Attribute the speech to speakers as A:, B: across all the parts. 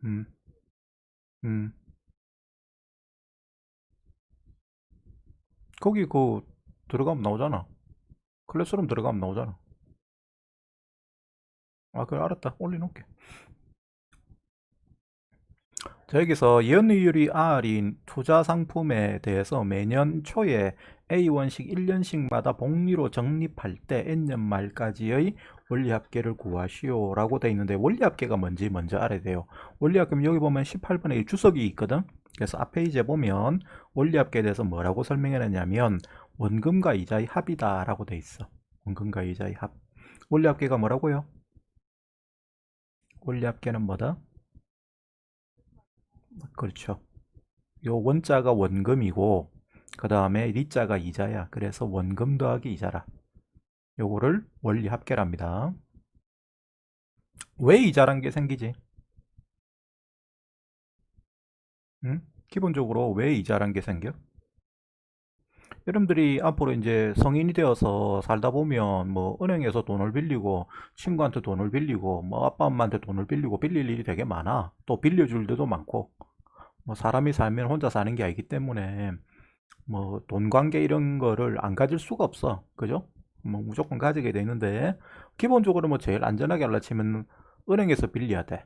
A: 음, 음. 거기 들어가면 나오잖아. 클래스룸 들어가면 나오잖아. 아, 그래, 알았다. 올려놓을게. 자, 여기서 연이율이 R인 투자 상품에 대해서 매년 초에 A1식 1년씩마다 복리로 적립할 때 N년 말까지의 원리합계를 구하시오 라고 돼 있는데, 원리합계가 뭔지 먼저 알아야 돼요. 원리합계는 여기 보면 18번에 주석이 있거든. 그래서 앞 페이지에 보면 원리합계에 대해서 뭐라고 설명해 놨냐면 원금과 이자의 합이다 라고 돼 있어. 원금과 이자의 합. 원리합계가 뭐라고요? 원리합계는 뭐다? 그렇죠. 요 원자가 원금이고 그 다음에 리자가 이자야. 그래서 원금 더하기 이자라. 요거를 원리 합계랍니다. 왜 이자란 게 생기지? 응? 기본적으로 왜 이자란 게 생겨? 여러분들이 앞으로 이제 성인이 되어서 살다 보면 뭐 은행에서 돈을 빌리고 친구한테 돈을 빌리고 뭐 아빠 엄마한테 돈을 빌리고 빌릴 일이 되게 많아. 또 빌려줄 때도 많고 뭐 사람이 살면 혼자 사는 게 아니기 때문에 뭐 돈 관계 이런 거를 안 가질 수가 없어. 그죠? 뭐 무조건 가지게 되는데 기본적으로 뭐 제일 안전하게 하려 치면 은행에서 빌려야 돼.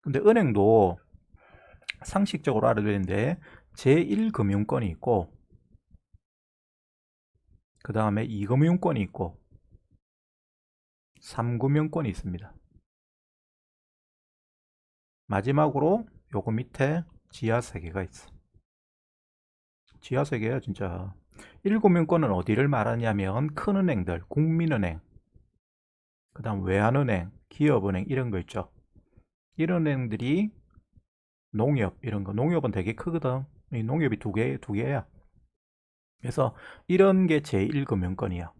A: 근데 은행도 상식적으로 알아야 되는데 제1금융권이 있고 그 다음에 2금융권이 있고 3금융권이 있습니다. 마지막으로 요거 밑에 지하 세계가 있어. 지하 세계야 진짜. 1금융권은 어디를 말하냐면 큰 은행들, 국민은행, 그 다음 외환은행, 기업은행 이런 거 있죠. 이런 은행들이 농협 이런 거, 농협은 되게 크거든. 이 농협이 두 개야. 그래서 이런 게 제1금융권이야.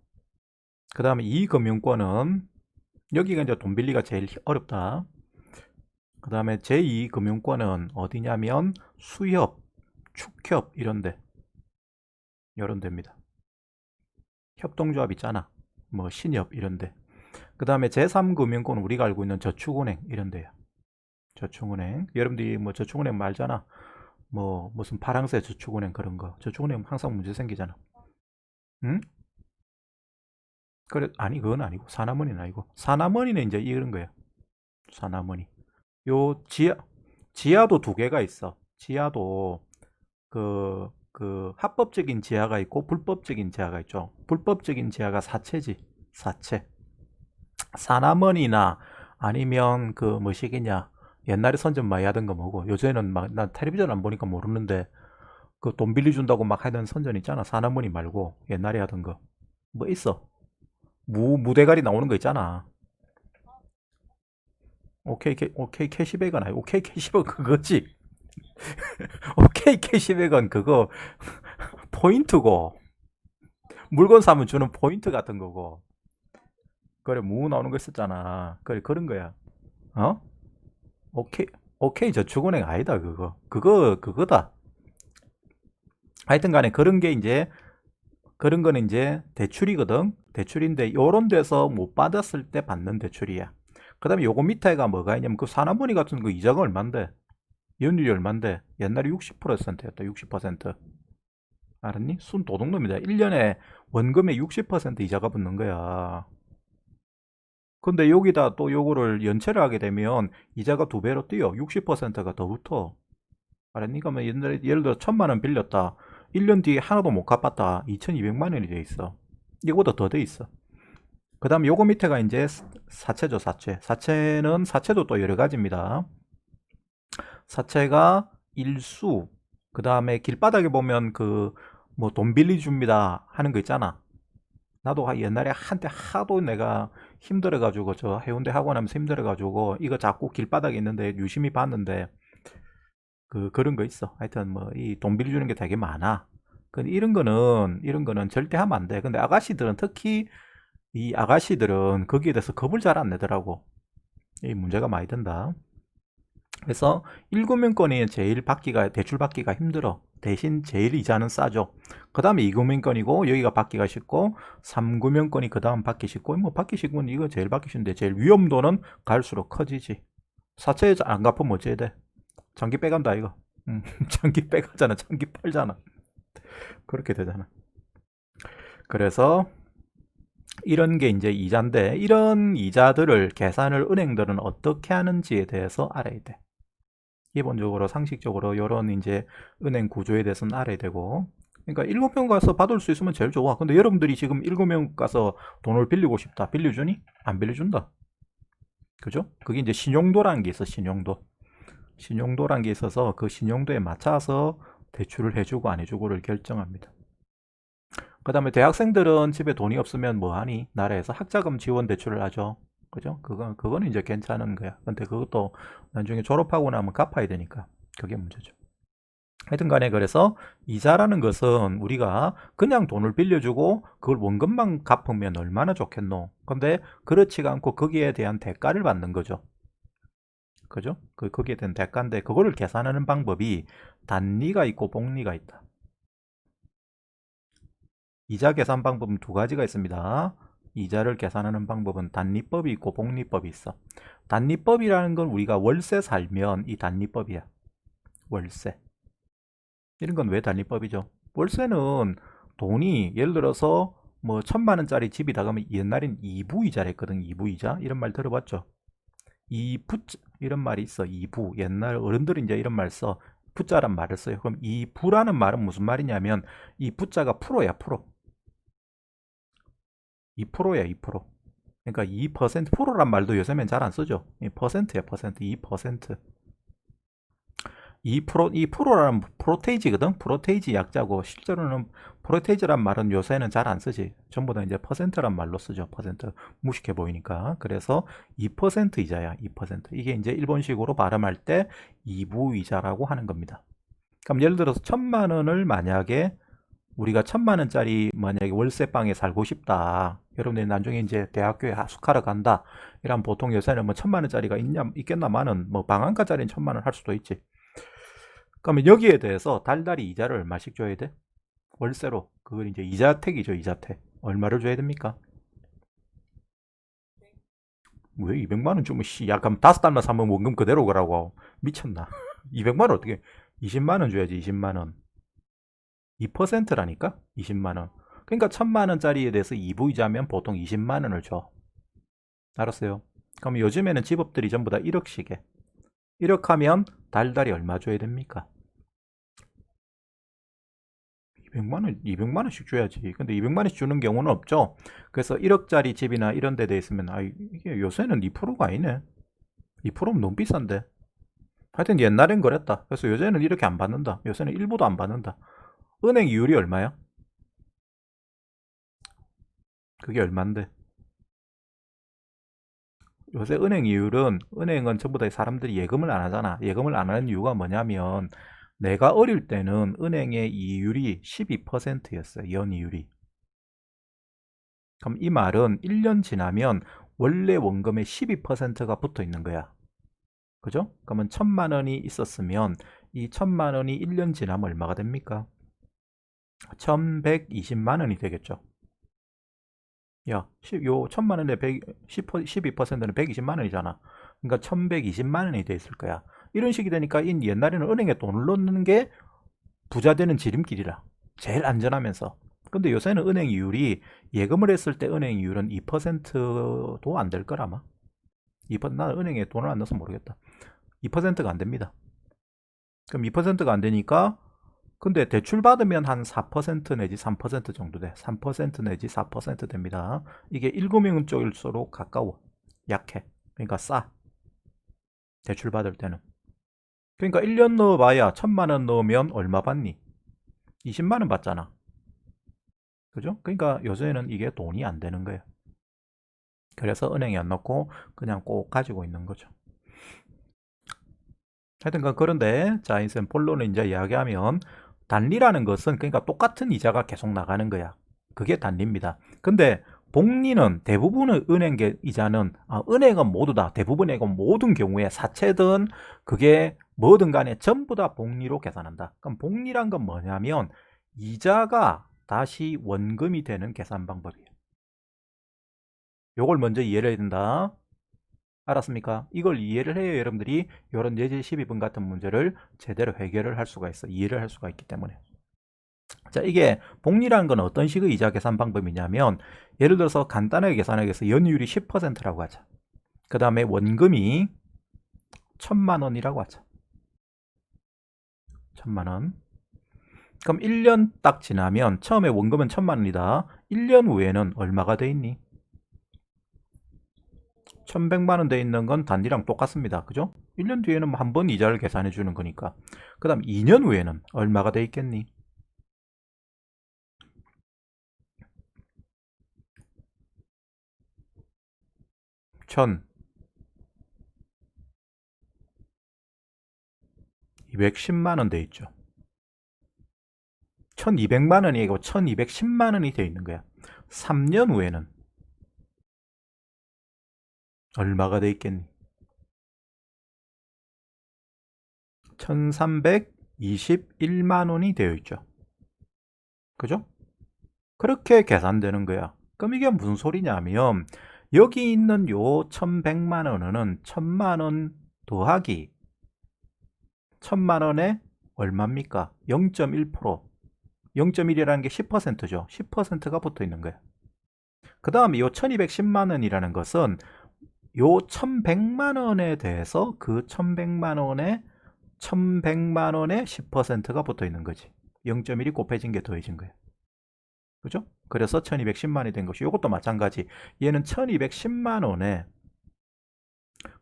A: 그 다음에 2금융권은 여기가 이제 돈 빌리가 제일 어렵다. 그 다음에 제2금융권은 어디냐면 수협, 축협 이런 데, 이런 데입니다. 협동조합 있잖아. 뭐 신협 이런 데. 그 다음에 제3금융권은 우리가 알고 있는 저축은행 이런 데야. 저축은행. 여러분들이 뭐 저축은행 말잖아. 뭐 무슨 파랑새 저축은행 그런 거. 저축은행 항상 문제 생기잖아. 응? 그래, 아니 그건 아니고 사나머니는 아니고 사나머니는 이제 이런 거야. 사나머니. 요 지하도 두 개가 있어. 지하도 합법적인 지하가 있고 불법적인 지하가 있죠. 불법적인 지하가 사채지. 사채. 사나머니나 아니면 그 뭐시기냐. 옛날에 선전 많이 하던 거 뭐고 요새는 막 난 텔레비전 안 보니까 모르는데 그 돈 빌려준다고 막 하던 선전 있잖아. 사나머니 말고 옛날에 하던 거. 뭐 있어. 무대가리 나오는 거 있잖아. 오케이 캐시백은 아니 오케이 캐시백 그거지. 오케이 캐시백은 그거 포인트고 물건 사면 주는 포인트 같은 거고. 그래 무 나오는 거 있었잖아. 그래 그런 거야. 어? 오케이 오케이 저축은행 아니다 그거. 그거다. 하여튼 간에 그런 거는 이제 대출이거든. 대출인데 요런 데서 못 받았을 때 받는 대출이야. 그다음에 요거 밑에가 뭐가 있냐면 그 사나머니 같은 거 이자가 얼만데? 연율이 얼만데? 옛날에 60%였다. 60%. 알았니? 순 도둑놈이다. 1년에 원금의 60% 이자가 붙는 거야. 근데 여기다 또 요거를 연체를 하게 되면 이자가 두 배로 뛰어. 60%가 더 붙어. 알았니? 그러면 옛날에 예를 들어 1,000만 원 빌렸다. 1년 뒤에 하나도 못 갚았다. 2,200만 원이 돼 있어. 이거보다 더 돼 있어. 그 다음에 요거 밑에가 이제 사채죠, 사채. 사채도 또 여러 가지입니다. 사채가 일수, 그 다음에 길바닥에 보면 뭐 돈 빌려줍니다 하는 거 있잖아. 나도 옛날에 한때 하도 내가 힘들어가지고 저 해운대 학원 하면서 힘들어가지고 이거 자꾸 길바닥에 있는데 유심히 봤는데 그런 거 있어. 하여튼 뭐 이 돈 빌려주는 게 되게 많아. 근데 이런 거는 절대 하면 안 돼. 근데 아가씨들은 특히 이 아가씨들은 거기에 대해서 겁을 잘 안 내더라고. 이 문제가 많이 된다. 그래서 1금융권이 제일 대출 받기가 힘들어. 대신 제일 이자는 싸죠. 그 다음에 2금융권이고 여기가 받기가 쉽고 3금융권이 그 다음 받기 쉽고 뭐 받기 쉽고 이거 제일 받기 쉽은데 제일 위험도는 갈수록 커지지. 사채 안 갚으면 어찌해야 돼? 장기 빼간다 이거. 장기 빼가잖아. 장기 팔잖아. 그렇게 되잖아. 그래서 이런 게 이제 이자인데, 이런 이자들을 계산을 은행들은 어떻게 하는지에 대해서 알아야 돼. 기본적으로 상식적으로 이런 이제 은행 구조에 대해서는 알아야 되고. 그러니까 7명 가서 받을 수 있으면 제일 좋아. 근데 여러분들이 지금 7명 가서 돈을 빌리고 싶다. 빌려주니? 안 빌려준다. 그죠? 그게 이제 신용도라는 게 있어. 신용도라는 게 있어서 그 신용도에 맞춰서 대출을 해주고 안 해주고를 결정합니다. 그 다음에 대학생들은 집에 돈이 없으면 뭐 하니? 나라에서 학자금 지원 대출을 하죠. 그죠? 그거는 이제 괜찮은 거야. 근데 그것도 나중에 졸업하고 나면 갚아야 되니까. 그게 문제죠. 하여튼 간에 그래서 이자라는 것은 우리가 그냥 돈을 빌려주고 그걸 원금만 갚으면 얼마나 좋겠노. 근데 그렇지가 않고 거기에 대한 대가를 받는 거죠. 그죠? 거기에 대한 대가인데 그거를 계산하는 방법이 단리가 있고 복리가 있다. 이자 계산 방법은 두 가지가 있습니다. 이자를 계산하는 방법은 단리법이 있고 복리법이 있어. 단리법이라는 건 우리가 월세 살면 이 단리법이야. 월세. 이런 건 왜 단리법이죠? 월세는 돈이 예를 들어서 뭐 1,000만 원짜리 집이다 그러면 옛날엔 2부이자를 했거든. 2부이자 이런 말 들어봤죠? 2부 이런 말이 있어. 2부. 옛날 어른들이 이제 이런 말 써. 부자란 말을 써요. 그럼 이 부라는 말은 무슨 말이냐면 이 부자가 프로야, 프로. 2%야, 2%. 그러니까 2% 프로란 말도 요새는 잘 안 쓰죠. 퍼센트야, 퍼센트. 2%. 2%, 이 프로라는 프로테이지거든. 프로테이지 약자고 실제로는 프로테이지란 말은 요새는 잘 안 쓰지. 전부 다 이제 퍼센트란 말로 쓰죠. 퍼센트 무식해 보이니까. 그래서 2% 이자야. 2%. 이게 이제 일본식으로 발음할 때 2부 이자라고 하는 겁니다. 그럼 예를 들어서 1,000만 원을 만약에 우리가 1,000만 원짜리 만약에 월세방에 살고 싶다. 여러분들이 나중에 이제 대학교에 하숙하러 간다. 이러면 보통 요새는 뭐 1,000만 원짜리가 있겠나마는 뭐 방한가짜리는 1,000만 원 할 수도 있지. 그러면 여기에 대해서 달달이 이자를 얼마씩 줘야 돼? 월세로. 그걸 이제 이자택이죠, 이자택. 얼마를 줘야 됩니까? 왜 200만 원 주면 약간 5달만 사면 원금 그대로 오라고. 미쳤나? 200만 원 어떻게 20만 원 줘야지, 20만 원. 2%라니까? 20만 원. 그러니까 1,000만 원짜리에 대해서 2부이자면 보통 20만 원을 줘. 알았어요? 그럼 요즘에는 집업들이 전부 다 1억씩 해. 1억 하면 달달이 얼마 줘야 됩니까? 200만 원, 200만 원씩 줘야지. 근데 200만 원씩 주는 경우는 없죠. 그래서 1억짜리 집이나 이런 데 돼 있으면 이게 요새는 2%가 아니네. 2%면 너무 비싼데. 하여튼 옛날엔 그랬다. 그래서 요새는 이렇게 안 받는다. 요새는 일부도 안 받는다. 은행 이율이 얼마야? 그게 얼만데? 요새 은행은 전부 다 사람들이 예금을 안 하잖아. 예금을 안 하는 이유가 뭐냐면 내가 어릴 때는 은행의 이율이 12%였어요. 연이율이. 그럼 이 말은 1년 지나면 원래 원금의 12%가 붙어 있는 거야. 그죠? 그러면 1,000만 원이 있었으면 이 1,000만 원이 1년 지나면 얼마가 됩니까? 1,120만 원이 되겠죠. 야, 요 1,000만 원에 12%는 120만 원이잖아. 그러니까 1,120만 원이 돼 있을 거야. 이런 식이 되니까 옛날에는 은행에 돈을 넣는 게 부자 되는 지름길이라. 제일 안전하면서. 근데 요새는 은행 이율이 예금을 했을 때 은행 이율은 2%도 안 될 거라마. 2%, 나는 은행에 돈을 안 넣어서 모르겠다. 2%가 안 됩니다. 그럼 2%가 안 되니까 근데 대출 받으면 한 4% 내지 3% 정도 돼. 3% 내지 4% 됩니다. 이게 7명 쪽일수록 가까워. 약해. 그러니까 싸. 대출 받을 때는. 그러니까 1년 넣어봐야 1,000만 원 넣으면 얼마 받니? 20만 원 받잖아. 그죠? 그러니까 요새는 이게 돈이 안 되는 거예요. 그래서 은행에 안 넣고 그냥 꼭 가지고 있는 거죠. 하여튼 그런데 자 이제 본론을 이제 이야기하면 단리라는 것은 그러니까 똑같은 이자가 계속 나가는 거야. 그게 단리입니다. 근데 복리는 대부분의 은행 이자는 은행은 모두 다 대부분의 모든 경우에 사채든 그게 뭐든 간에 전부 다 복리로 계산한다. 그럼 복리란 건 뭐냐면 이자가 다시 원금이 되는 계산 방법이에요. 요걸 먼저 이해를 해야 된다. 알았습니까? 이걸 이해를 해야 여러분들이 이런 예제 12번 같은 문제를 제대로 해결을 할 수가 있어. 이해를 할 수가 있기 때문에. 자, 이게 복리라는 건 어떤 식의 이자 계산 방법이냐면 예를 들어서 간단하게 계산하기 위해서 연이율이 10%라고 하자. 그 다음에 원금이 1000만 원이라고 하자. 1000만 원. 그럼 1년 딱 지나면 처음에 원금은 1000만 원이다. 1년 후에는 얼마가 돼 있니? 1100만 원 돼 있는 건 단리랑 똑같습니다. 그죠? 1년 뒤에는 한 번 이자를 계산해 주는 거니까. 그 다음 2년 후에는 얼마가 돼 있겠니? 1210만 원 돼 있죠. 1200만 원이 아니고 1210만 원이 돼 있는 거야. 3년 후에는 얼마가 돼 있겠니? 1321만 원이 되어 있죠. 그죠? 그렇게 계산되는 거야. 그럼 이게 무슨 소리냐면 여기 있는 요 1100만 원은 1000만 원 더하기 1000만 원에 얼마입니까? 0.1%. 0.1이라는 게 10%죠. 10%가 붙어 있는 거예요. 그 다음에 요 1210만 원이라는 것은 요 1100만 원에 대해서 그 1100만 원에 1100만 원에 10%가 붙어 있는 거지. 0.1이 곱해진 게 더해진 거예요. 그죠? 그래서 1210만이 된 것이 이것도 마찬가지. 얘는 1210만 원에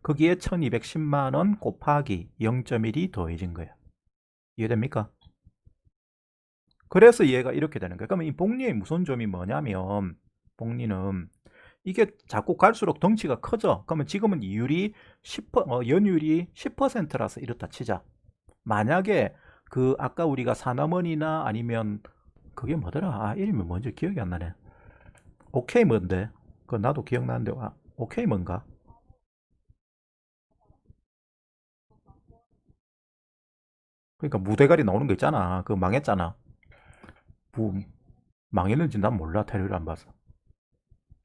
A: 거기에 1210만 원 곱하기 0.1이 더해진 거예요. 이해됩니까? 그래서 얘가 이렇게 되는 거예요. 그러면 이 복리의 무서운 점이 뭐냐면 복리는 이게 자꾸 갈수록 덩치가 커져. 그러면 지금은 이율이 10%, 연율이 10%라서 이렇다 치자. 만약에 그 아까 우리가 사남원이나 아니면 그게 뭐더라? 아, 이름이 뭔지 기억이 안 나네. 오케이 뭔데? 그 나도 기억나는데 오케이 뭔가? 그러니까 무대가리 나오는 거 있잖아. 그거 망했잖아. 부, 망했는지 난 몰라. 테레비를 안 봐서.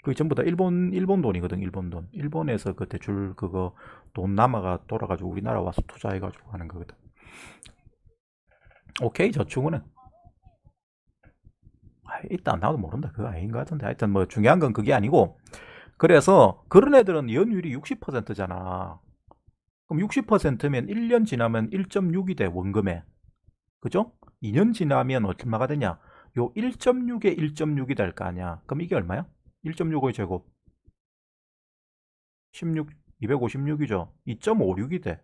A: 그게 전부 다 일본 돈이거든. 일본 돈. 일본에서 그 대출 그거 돈 남아가 돌아가지고 우리나라 와서 투자해가지고 하는 거거든. 오케이 저축은행. 아, 일단 나도 모른다. 그거 아닌 것 같은데. 하여튼 뭐 중요한 건 그게 아니고. 그래서 그런 애들은 연율이 60%잖아. 그럼 60%면 1년 지나면 1.6이 돼, 원금에. 그죠? 2년 지나면 얼마가 되냐? 요 1.6에 1.6이 될 거 아니야. 그럼 이게 얼마야? 1.65의 제곱. 16, 256이죠. 2.56이 돼.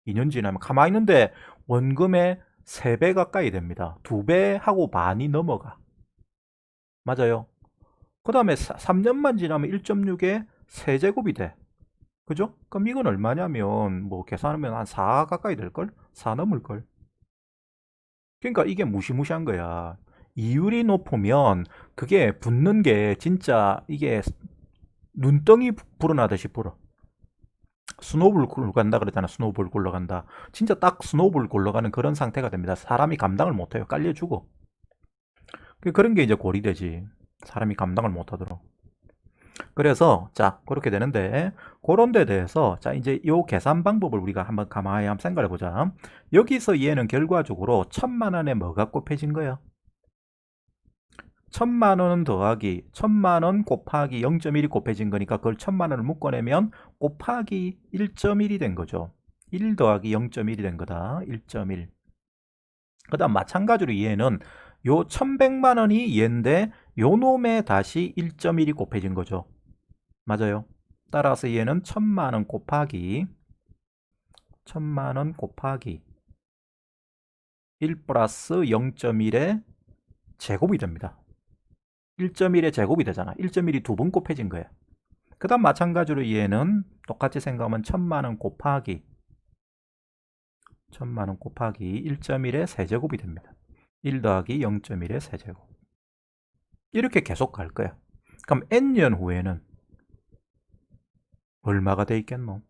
A: 2년 지나면. 가만히 있는데 원금의 3배 가까이 됩니다. 2배 하고 반이 넘어가. 맞아요. 그 다음에 3년만 지나면 1.6에 세제곱이 돼. 그죠? 그럼 이건 얼마냐면 뭐 계산하면 한 4 가까이 될걸? 4 넘을걸? 그러니까 이게 무시무시한 거야. 이율이 높으면 그게 붙는 게 진짜 이게 눈덩이 불어나듯이 불어. 스노우볼 굴러간다 그러잖아. 스노우볼 굴러간다. 진짜 딱 스노우볼 굴러가는 그런 상태가 됩니다. 사람이 감당을 못해요. 깔려 죽어. 그런 게 이제 고리되지. 사람이 감당을 못하도록. 그래서 자 그렇게 되는데 그런 데 대해서 자 이제 요 계산 방법을 우리가 한번 가만히 한번 생각해 보자. 여기서 얘는 결과적으로 1000만 원에 뭐가 곱해진 거야? 1000만 원 더하기 1000만 원 곱하기 0.1이 곱해진 거니까 그걸 1000만 원을 묶어내면 곱하기 1.1이 된 거죠. 1 더하기 0.1이 된 거다. 1.1. 그 다음 마찬가지로 얘는 요 1100만 원이 얘인데 요 놈에 다시 1.1이 곱해진 거죠. 맞아요. 따라서 얘는 1000만 원 곱하기 1000만 원 곱하기 1 플러스 0.1의 제곱이 됩니다. 1.1의 제곱이 되잖아. 1.1이 두 번 곱해진 거예요. 그 다음 마찬가지로 얘는 똑같이 생각하면 1000만 원 곱하기 1000만 원 곱하기 1.1의 세제곱이 됩니다. 1 더하기 0.1의 세제곱. 이렇게 계속 갈 거야. 그럼 n년 후에는 얼마가 돼 있겠노?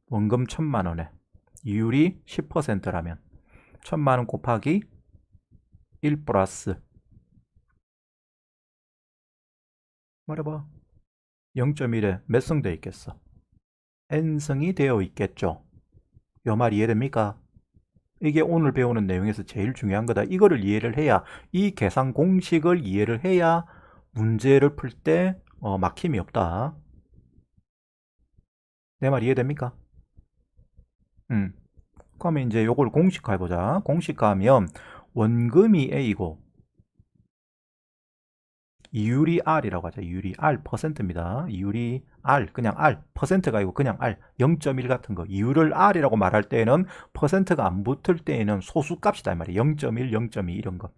A: 원금 1000만 원에 이율이 10%라면 1000만 원 곱하기 1 플러스 말해봐. 0.1에 몇 성 돼 있겠어? n승이 되어 있겠죠. 요 말 이해됩니까? 이게 오늘 배우는 내용에서 제일 중요한 거다. 이거를 이해를 해야, 이 계산 공식을 이해를 해야 문제를 풀 때 막힘이 없다. 내 말 이해됩니까? 그러면 이제 요걸 공식화해보자. 공식화하면 원금이 A고 이율이 R이라고 하죠. 이율이 R %입니다. 이율이 R, 그냥 R, %가 아니고 그냥 R, 0.1 같은 거. 이율을 R이라고 말할 때에는 %가 안 붙을 때에는 소수값이다 이 말이에요. 0.1, 0.2 이런 거.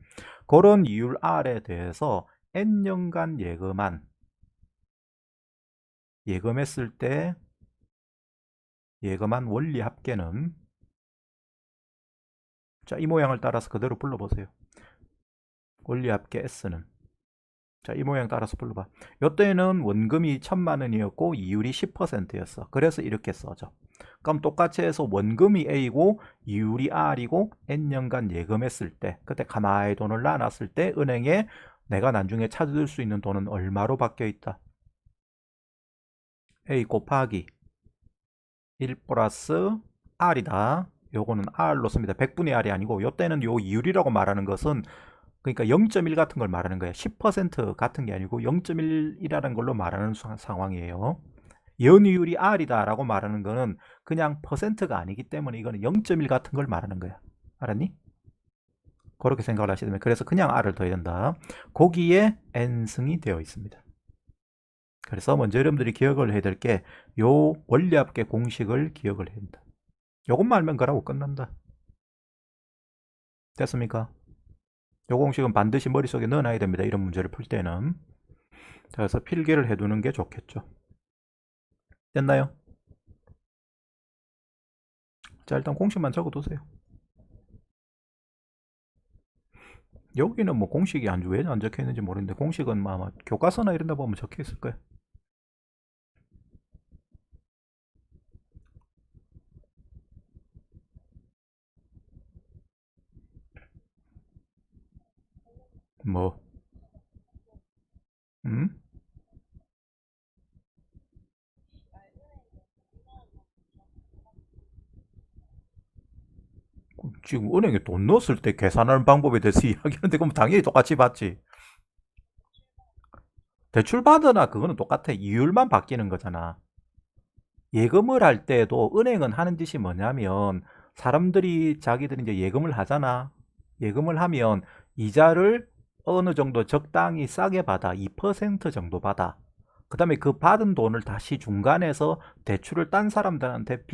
A: 그런 이율 R에 대해서 N년간 예금했을 때 예금한 원리 합계는, 자, 이 모양을 따라서 그대로 불러보세요. 원리 합계 S는, 자, 이 모양 따라서 불러봐. 이때는 원금이 1000만 원이었고 이율이 10%였어. 그래서 이렇게 써져. 그럼 똑같이 해서 원금이 A고 이율이 R이고 N년간 예금했을 때, 그때 가만히 돈을 놔놨을 때 은행에 내가 나중에 찾을 수 있는 돈은 얼마로 바뀌어 있다? A 곱하기 1 플러스 R이다. 요거는 R로 씁니다. 100분의 R이 아니고, 요때는 요 이율이라고 말하는 것은 그러니까 0.1 같은 걸 말하는 거예요. 10% 같은 게 아니고 0.1이라는 걸로 말하는 상황이에요. 연이율이 R이다라고 말하는 거는 그냥 %가 아니기 때문에 이거는 0.1 같은 걸 말하는 거야. 알았니? 그렇게 생각을 하시면, 그래서 그냥 R을 더해야 된다. 거기에 N승이 되어 있습니다. 그래서 먼저 여러분들이 기억을 해야 될 게 요 원리합계 공식을 기억을 해야 된다. 요것만 알면 그러고 끝난다. 됐습니까? 요 공식은 반드시 머릿속에 넣어놔야 됩니다. 이런 문제를 풀 때는. 그래서 필기를 해두는 게 좋겠죠. 됐나요? 자, 일단 공식만 적어두세요. 여기는 뭐 공식이 왜 안 적혀 있는지 모르겠는데, 공식은 아마 교과서나 이런 데 보면 적혀 있을 거예요. 뭐, 음? 지금 은행에 돈 넣었을 때 계산하는 방법에 대해서 이야기하는데, 그럼 당연히 똑같이 받지. 대출 받으나 그거는 똑같아. 이율만 바뀌는 거잖아. 예금을 할 때도 은행은 하는 짓이 뭐냐면, 사람들이 자기들이 이제 예금을 하잖아. 예금을 하면 이자를 어느 정도 적당히 싸게 받아. 2% 정도 받아. 그 다음에 그 받은 돈을 다시 중간에서 대출을 딴 사람들한테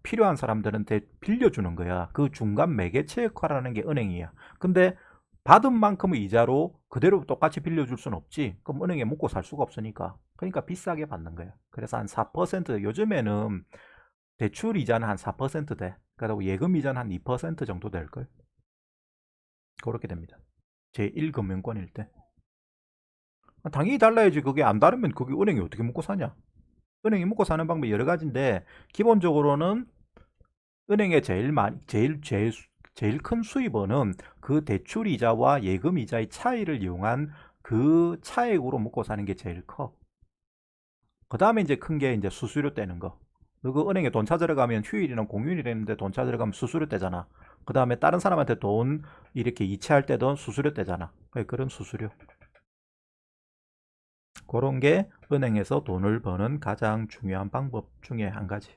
A: 필요한 사람들한테 빌려주는 거야. 그 중간 매개체 역할을 하는 게 은행이야. 근데 받은 만큼의 이자로 그대로 똑같이 빌려줄 수는 없지. 그럼 은행에 묵고 살 수가 없으니까. 그러니까 비싸게 받는 거야. 그래서 한 4%, 요즘에는 대출 이자는 한 4% 돼. 그리고 예금 이자는 한 2% 정도 될걸. 그렇게 됩니다. 제1금융권일 때. 당연히 달라야지. 그게 안 다르면 그게 은행이 어떻게 먹고 사냐. 은행이 먹고 사는 방법이 여러 가지인데, 기본적으로는 은행의 제일 큰 수입원은 그 대출 이자와 예금 이자의 차이를 이용한 그 차액으로 먹고 사는 게 제일 커. 그 다음에 이제 큰 게 이제 수수료 떼는 거. 그 은행에 돈 찾으러 가면 휴일이나 공휴일이랬는데 돈 찾으러 가면 수수료 떼잖아. 그 다음에 다른 사람한테 돈 이렇게 이체할 때도 수수료 떼잖아. 그런 수수료. 그런 게 은행에서 돈을 버는 가장 중요한 방법 중에 한 가지.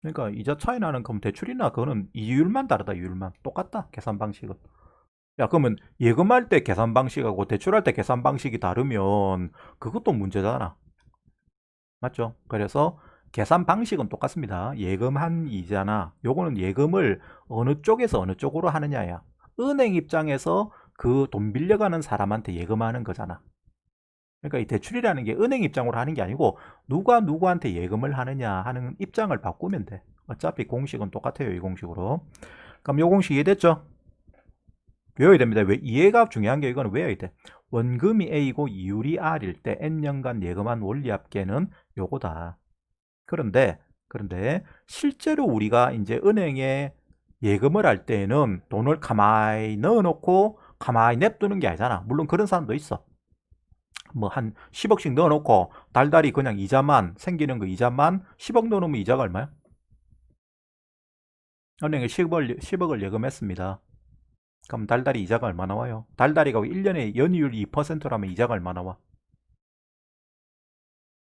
A: 그러니까 이자 차이 나는 그럼 대출이나 그거는 이율만 다르다. 이율만 똑같다. 계산 방식은. 야, 그러면 예금할 때 계산 방식하고 대출할 때 계산 방식이 다르면 그것도 문제잖아. 맞죠? 그래서 계산 방식은 똑같습니다. 예금한 이자나 요거는 예금을 어느 쪽에서 어느 쪽으로 하느냐야. 은행 입장에서 그 돈 빌려가는 사람한테 예금하는 거잖아. 그러니까 이 대출이라는 게 은행 입장으로 하는 게 아니고 누가 누구한테 예금을 하느냐 하는 입장을 바꾸면 돼. 어차피 공식은 똑같아요. 이 공식으로. 그럼 요 공식 이해됐죠? 외워야 됩니다. 왜 이해가 중요한 게, 이거는 외워야 돼. 원금이 A고 이율이 R일 때 N년간 예금한 원리합계는 요거다. 그런데 실제로 우리가 이제 은행에 예금을 할 때는 돈을 가만히 넣어놓고 가만히 냅두는 게 아니잖아. 물론 그런 사람도 있어. 뭐 한 10억씩 넣어놓고 달달이 그냥 이자만 생기는 거 이자만 10억 넣어놓으면 이자가 얼마야? 은행에 10억을 예금했습니다. 그럼 달달이 이자가 얼마 나와요? 달달이가 1년에 연이율 2%라면 이자가 얼마 나와?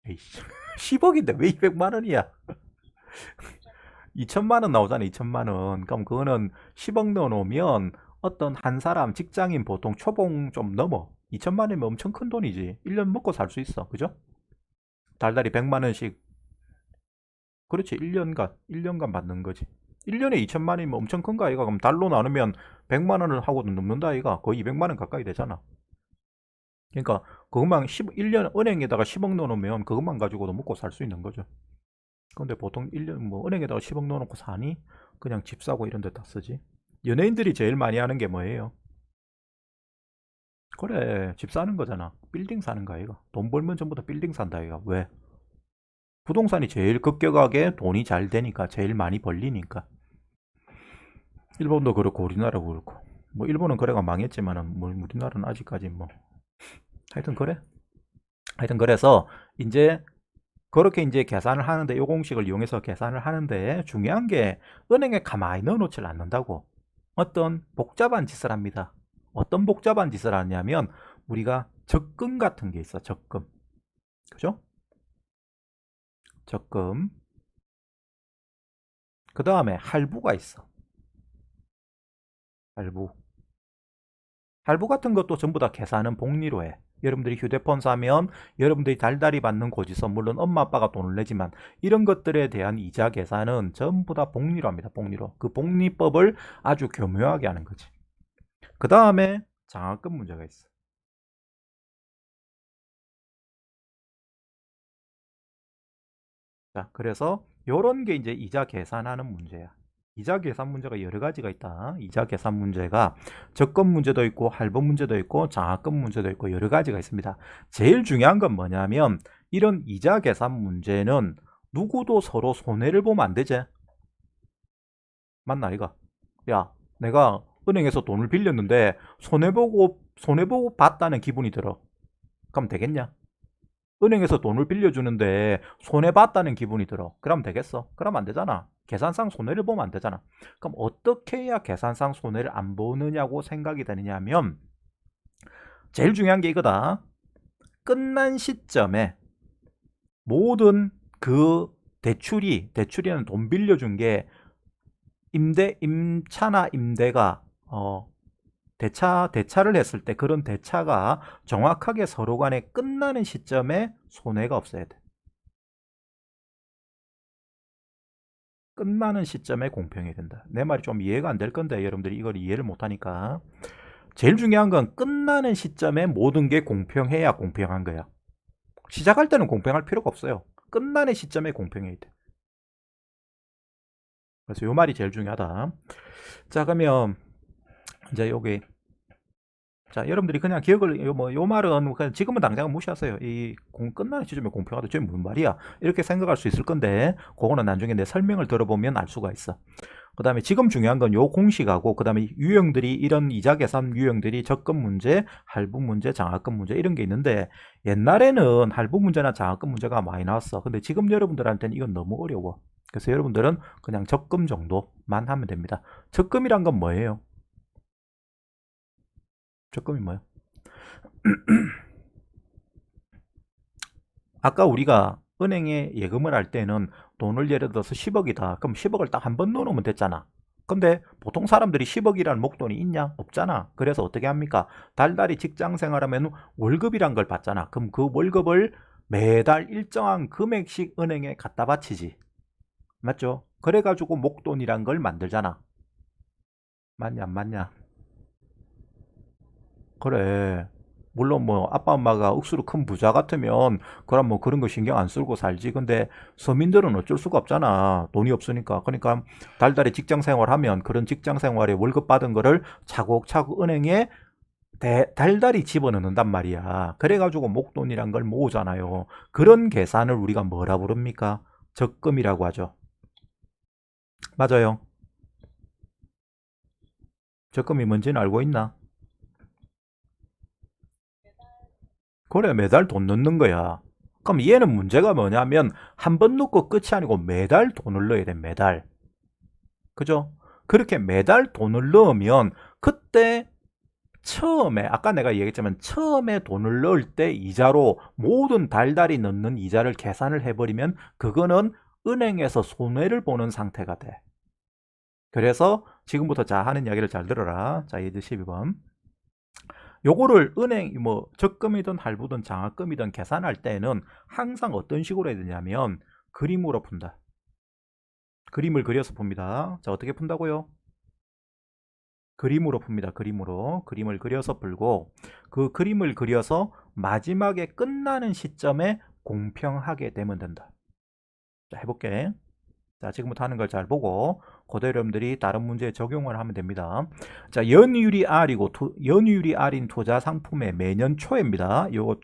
A: 에이씨, 10억인데 왜 200만 원이야? 2천만 원 나오잖아, 2천만 원. 그럼 그거는 10억 넣어놓으면 어떤 한 사람 직장인 보통 초봉 좀 넘어. 2천만 원이면 엄청 큰 돈이지. 1년 먹고 살 수 있어. 그죠? 달달이 100만 원씩. 그렇지. 1년간 받는 거지. 1년에 2천만 원이면 엄청 큰 거 아이가? 그럼 달로 나누면 100만 원을 하고도 넘는다 아이가? 거의 200만 원 가까이 되잖아. 그러니까 그것만 1년 은행에다가 10억 넣어놓으면 그것만 가지고도 먹고 살 수 있는 거죠. 근데 보통 1년 뭐 은행에다가 10억 넣어놓고 사니? 그냥 집 사고 이런 데다 쓰지. 연예인들이 제일 많이 하는 게 뭐예요? 그래, 집 사는 거잖아. 빌딩 사는 거 아이가? 돈 벌면 전부 다 빌딩 산다 아이가? 왜? 부동산이 제일 급격하게 돈이 잘 되니까, 제일 많이 벌리니까. 일본도 그렇고 우리나라도 그렇고. 뭐 일본은 거래가 망했지만은 뭐 우리나라는 아직까지 뭐 하여튼 그래. 하여튼 그래서 이제 그렇게 이제 계산을 하는데 이 공식을 이용해서 계산을 하는데 중요한 게 은행에 가만히 넣어놓질 않는다고. 어떤 복잡한 짓을 합니다. 어떤 복잡한 짓을 하냐면 우리가 적금 같은 게 있어. 적금. 그죠? 적금. 그 다음에 할부가 있어. 할부. 할부 같은 것도 전부 다 계산은 복리로 해. 여러분들이 휴대폰 사면 여러분들이 달달이 받는 고지서, 물론 엄마 아빠가 돈을 내지만 이런 것들에 대한 이자 계산은 전부 다 복리로 합니다. 복리로. 그 복리법을 아주 교묘하게 하는 거지. 그 다음에 장학금 문제가 있어. 자, 그래서 요런 게 이제 이자 계산하는 문제야. 이자 계산 문제가 여러 가지가 있다. 이자 계산 문제가 적금 문제도 있고 할부 문제도 있고 장학금 문제도 있고 여러 가지가 있습니다. 제일 중요한 건 뭐냐면 이런 이자 계산 문제는 누구도 서로 손해를 보면 안 되지. 맞나 이거? 야, 내가 은행에서 돈을 빌렸는데 손해보고 받다는 기분이 들어. 그럼 되겠냐? 은행에서 돈을 빌려주는데 손해봤다는 기분이 들어. 그럼 되겠어? 그럼 안 되잖아. 계산상 손해를 보면 안 되잖아. 그럼 어떻게 해야 계산상 손해를 안 보느냐고 생각이 되느냐 하면 제일 중요한 게 이거다. 끝난 시점에 모든 그 대출이라는 돈 빌려준 게 임차나 임대가 대차를 했을 때 그런 대차가 정확하게 서로 간에 끝나는 시점에 손해가 없어야 돼. 끝나는 시점에 공평해야 된다. 내 말이 좀 이해가 안 될 건데 여러분들이 이걸 이해를 못하니까 제일 중요한 건 끝나는 시점에 모든 게 공평해야 공평한 거야. 시작할 때는 공평할 필요가 없어요. 끝나는 시점에 공평해야 돼. 그래서 요 말이 제일 중요하다. 자, 그러면 이제 여기 자, 여러분들이 그냥 기억을 요 말은 그냥 지금은 당장 무시하세요. 끝나는 시점에 공평하다. 저게 무슨 말이야? 이렇게 생각할 수 있을 건데 그거는 나중에 내 설명을 들어보면 알 수가 있어. 그 다음에 지금 중요한 건 요 공식하고 그 다음에 유형들이 이런 이자 계산 유형들이 적금 문제, 할부 문제, 장학금 문제 이런 게 있는데 옛날에는 할부 문제나 장학금 문제가 많이 나왔어. 근데 지금 여러분들한테는 이건 너무 어려워. 그래서 여러분들은 그냥 적금 정도만 하면 됩니다. 적금이란 건 뭐예요? 적금이 뭐예요? 아까 우리가 은행에 예금을 할 때는 돈을 예를 들어서 10억이다. 그럼 10억을 딱 한 번 넣어놓으면 됐잖아. 근데 보통 사람들이 10억이라는 목돈이 있냐? 없잖아. 그래서 어떻게 합니까? 달달이 직장 생활하면 월급이란 걸 받잖아. 그럼 그 월급을 매달 일정한 금액씩 은행에 갖다 바치지. 맞죠? 그래가지고 목돈이란 걸 만들잖아. 맞냐, 안 맞냐? 그래. 물론 뭐 아빠 엄마가 억수로 큰 부자 같으면 그럼 뭐 그런 거 신경 안 쓰고 살지. 근데 서민들은 어쩔 수가 없잖아. 돈이 없으니까. 그러니까 달달이 직장 생활하면 그런 직장 생활에 월급 받은 거를 차곡차곡 은행에 달달이 집어넣는단 말이야. 그래가지고 목돈이란 걸 모으잖아요. 그런 계산을 우리가 뭐라 부릅니까? 적금이라고 하죠. 맞아요. 적금이 뭔지는 알고 있나? 그래, 매달 돈 넣는 거야. 그럼 얘는 문제가 뭐냐면 한 번 넣고 끝이 아니고 매달 돈을 넣어야 돼, 매달. 그죠? 그렇게 매달 돈을 넣으면 그때 처음에 아까 내가 얘기했지만 처음에 돈을 넣을 때 이자로 모든 달달이 넣는 이자를 계산을 해버리면 그거는 은행에서 손해를 보는 상태가 돼. 그래서 지금부터 자 하는 이야기를 잘 들어라. 자, 예제 12번. 요거를 은행 뭐 적금이든 할부든 장학금이든 계산할 때는 항상 어떤 식으로 해야 되냐면 그림으로 푼다. 그림을 그려서 풉니다. 자, 어떻게 푼다고요? 그림으로 풉니다. 그림으로. 그림을 그려서 풀고 그 그림을 그려서 마지막에 끝나는 시점에 공평하게 되면 된다. 자, 해볼게. 자, 지금부터 하는 걸 잘 보고 그대로 여러분들이 다른 문제에 적용을 하면 됩니다. 자, 연이율이 R이고 연이율이 R인 투자 상품의 매년 초입니다. 요거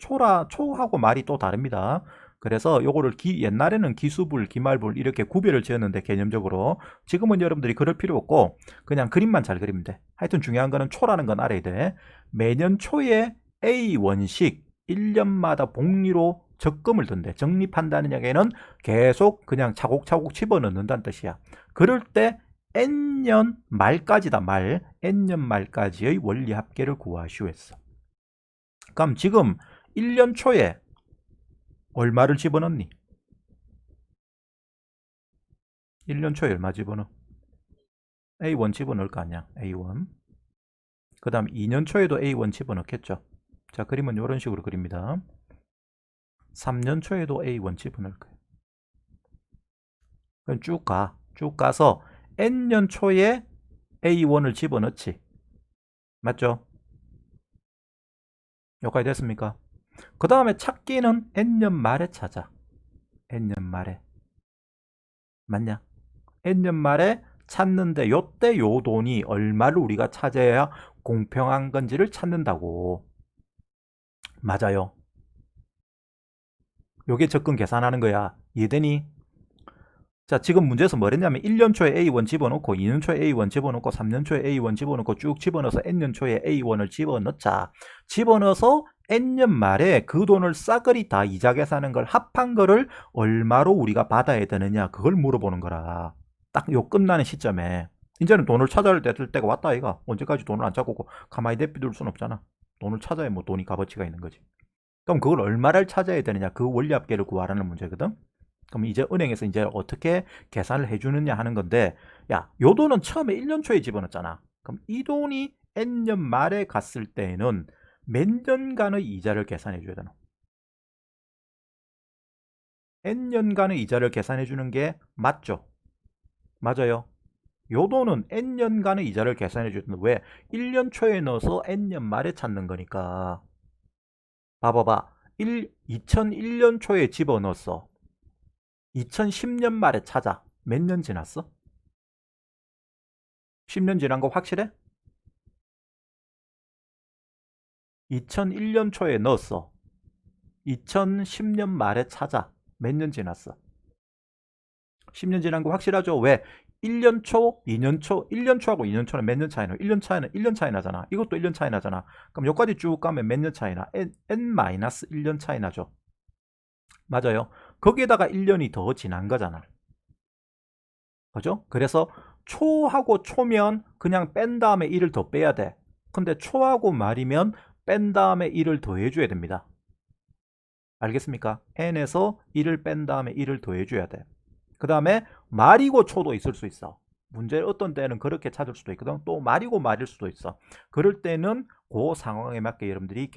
A: 초하고 말이 또 다릅니다. 그래서 요거를 옛날에는 기수불, 기말불 이렇게 구별을 지었는데 개념적으로 지금은 여러분들이 그럴 필요 없고 그냥 그림만 잘 그리면 돼. 하여튼 중요한 거는 초라는 건 알아야 돼. 매년 초에 A 원씩 1년마다 복리로 적금을 든대. 적립한다는 얘기는 계속 그냥 차곡차곡 집어넣는다는 뜻이야. 그럴 때 N년 말까지다. N년 말까지의 원리 합계를 구하시오 했어. 그럼 지금 1년 초에 얼마를 집어넣니? 1년 초에 얼마 집어넣어? A1 집어넣을 거 아니야. A1. 그 다음 2년 초에도 A1 집어넣겠죠. 자, 그림은 이런 식으로 그립니다. 3년 초에도 A1 집어넣을 거예요. 그럼 쭉 가. 쭉 가서 N년 초에 A1을 집어넣지. 맞죠? 여기까지 됐습니까? 그 다음에 찾기는 N년 말에 찾아. N년 말에. 맞냐? N년 말에 찾는데 요때 요 돈이 얼마를 우리가 찾아야 공평한 건지를 찾는다고. 맞아요. 요게 접근 계산하는 거야. 이해되니? 자, 지금 문제에서 뭐랬냐면 1년 초에 A1 집어넣고 2년 초에 A1 집어넣고 3년 초에 A1 집어넣고 쭉 집어넣어서 N년 초에 A1을 집어넣자. 집어넣어서 N년 말에 그 돈을 싸그리 다 이자 계산하는 걸 합한 거를 얼마로 우리가 받아야 되느냐 그걸 물어보는 거라. 딱 요 끝나는 시점에 이제는 돈을 찾아야 될 때가 왔다 아이가. 언제까지 돈을 안 찾고 가만히 내비둘 순 없잖아. 돈을 찾아야 뭐 돈이 값어치가 있는 거지. 그럼 그걸 얼마를 찾아야 되느냐 그 원리 합계를 구하라는 문제거든. 그럼 이제 은행에서 이제 어떻게 계산을 해주느냐 하는 건데, 야, 요 돈은 처음에 1년 초에 집어넣었잖아. 그럼 이 돈이 N년 말에 갔을 때에는 몇 년간의 이자를 계산해 줘야 되나? N년간의 이자를 계산해 주는 게 맞죠? 맞아요. 요 돈은 N년간의 이자를 계산해 주는 왜? 1년 초에 넣어서 N년 말에 찾는 거니까. 봐봐봐. 2001년 초에 집어넣었어. 2010년 말에 찾아. 몇 년 지났어? 10년 지난 거 확실해? 2001년 초에 넣었어. 2010년 말에 찾아. 몇 년 지났어? 10년 지난 거 확실하죠? 왜? 1년 초, 2년 초, 1년 초하고 2년 초는 몇 년 차이 나? 1년 차이는 1년 차이 나잖아. 이것도 1년 차이 나잖아. 그럼 여기까지 쭉 가면 몇 년 차이 나? N-1년 차이 나죠. 맞아요. 거기에다가 1년이 더 지난 거잖아. 그죠? 그래서 초하고 초면 그냥 뺀 다음에 1을 더 빼야 돼. 근데 초하고 말이면 뺀 다음에 1을 더해줘야 됩니다. 알겠습니까? n에서 1을 뺀 다음에 1을 더해줘야 돼. 그 다음에 말이고 초도 있을 수 있어. 문제 어떤 때는 그렇게 찾을 수도 있거든. 또 말이고 말일 수도 있어. 그럴 때는 그 상황에 맞게 여러분들이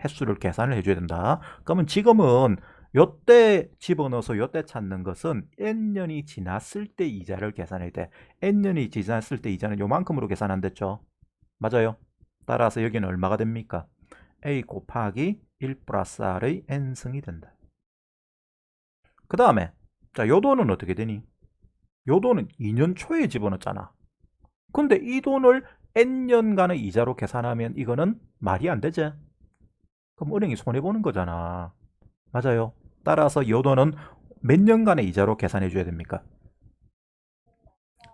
A: 횟수를 계산을 해줘야 된다. 그러면 지금은 요때 집어넣어서 요때 찾는 것은 n년이 지났을 때 이자를 계산해야 돼. n년이 지났을 때 이자는 요만큼으로 계산 안 됐죠? 맞아요. 따라서 여기는 얼마가 됩니까? a 곱하기 1 플러스 r의 n승이 된다. 그 다음에 자, 요 돈은 어떻게 되니? 요 돈은 2년 초에 집어넣었잖아. 근데 이 돈을 n년간의 이자로 계산하면 이거는 말이 안 되지. 그럼 은행이 손해보는 거잖아. 맞아요. 따라서 요 돈은 몇 년간의 이자로 계산해 줘야 됩니까?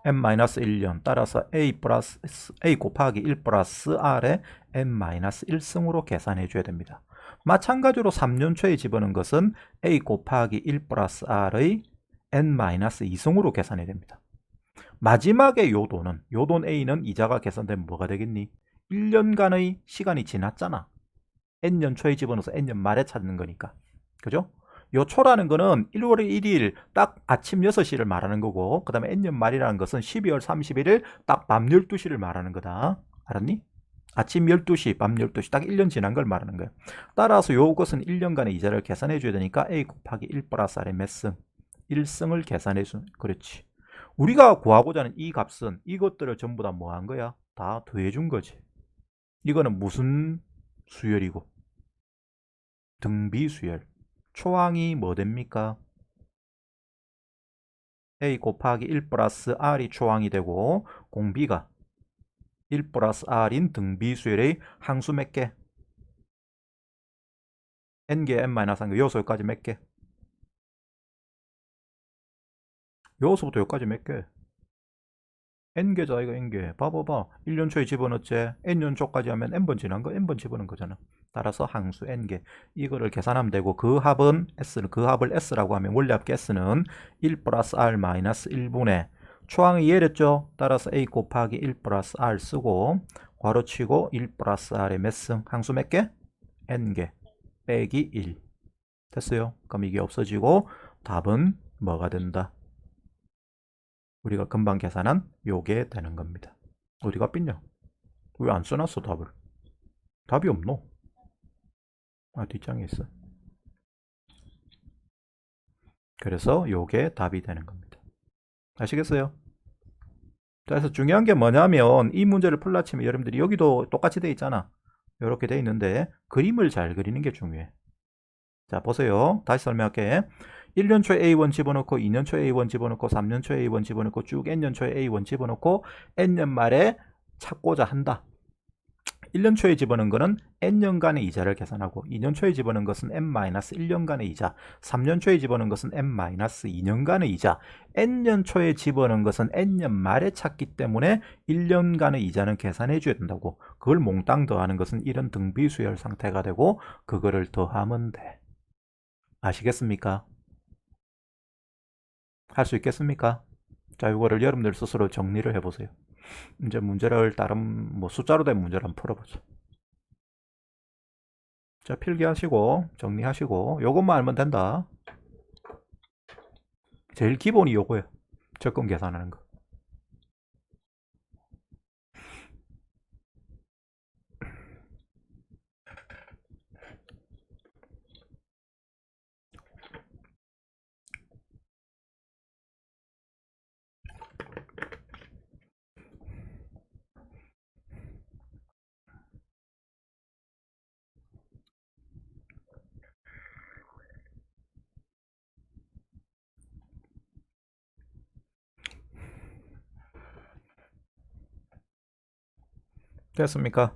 A: n-1년 따라서 a 곱하기 1 플러스 r에 n-1승으로 계산해 줘야 됩니다. 마찬가지로 3년초에 집어넣은 것은 a 곱하기 1 플러스 r의 n-2승으로 계산이 됩니다. 마지막에 요 돈 a는 이자가 계산되면 뭐가 되겠니? 1년간의 시간이 지났잖아. n년 초에 집어넣어서 n년 말에 찾는 거니까. 그죠? 요 초라는 거는 1월 1일 딱 아침 6시를 말하는 거고, 그 다음에 n년 말이라는 것은 12월 31일 딱 밤 12시를 말하는 거다. 알았니? 아침 12시, 밤 12시 딱 1년 지난 걸 말하는 거예요. 따라서 요것은 1년간의 이자를 계산해 줘야 되니까 a 곱하기 1 플러스 r의 몇 승? 1승을 계산해 준. 그렇지. 우리가 구하고자 하는 이 값은 이것들을 전부 다 뭐 한 거야? 다 더해 준 거지. 이거는 무슨 수열이고? 등비수열. 초항이 뭐 됩니까? a 곱하기 1 플러스 r이 초항이 되고, 공비가 1 플러스 r인 등비수열의 항수 몇 개? n개, n-1개, 요소까지 몇 개? 요소부터 여기까지 몇 개? n개자 이거 n개. 봐봐봐. 1년 초에 집어넣었지. n년 초까지 하면 n번 지난 거 n번 집어넣은 거잖아. 따라서 항수 n개. 이거를 계산하면 되고, 그 합은 그 합을 s라고 하면 원리합계 s는 1 플러스 r 마이너스 1분의 초항이 이해됐죠? 따라서 a 곱하기 1 플러스 r 쓰고 괄호치고 1 플러스 r의 몇 승? 항수 몇 개? n개 빼기 1. 됐어요? 그럼 이게 없어지고 답은 뭐가 된다? 우리가 금방 계산한 요게 되는 겁니다. 어디가 삐냐? 왜 안 써놨어 답을? 답이 없노? 아, 뒷장에 있어. 그래서 요게 답이 되는 겁니다. 아시겠어요? 그래서 중요한 게 뭐냐면 이 문제를 풀라 치면 여러분들이 여기도 똑같이 돼 있잖아. 이렇게 돼 있는데 그림을 잘 그리는 게 중요해. 자, 보세요. 다시 설명할게. 1년 초에 A1 집어넣고 2년 초에 A1 집어넣고 3년 초에 A1 집어넣고 쭉 N년 초에 A1 집어넣고 N년 말에 찾고자 한다. 1년 초에 집어넣은 거는 N년간의 이자를 계산하고 2년 초에 집어넣은 것은 N-1년간의 이자, 3년 초에 집어넣은 것은 N-2년간의 이자, N년 초에 집어넣은 것은 N년 말에 찾기 때문에 1년간의 이자는 계산해 줘야 된다고. 그걸 몽땅 더하는 것은 이런 등비수열 상태가 되고 그거를 더하면 돼. 아시겠습니까? 할 수 있겠습니까? 자, 이거를 여러분들 스스로 정리를 해보세요. 이제 문제를 다른 숫자로 된 문제를 한번 풀어보죠. 자, 필기하시고 정리하시고 요것만 알면 된다. 제일 기본이 요거예요. 적금 계산하는 거. 됐습니까?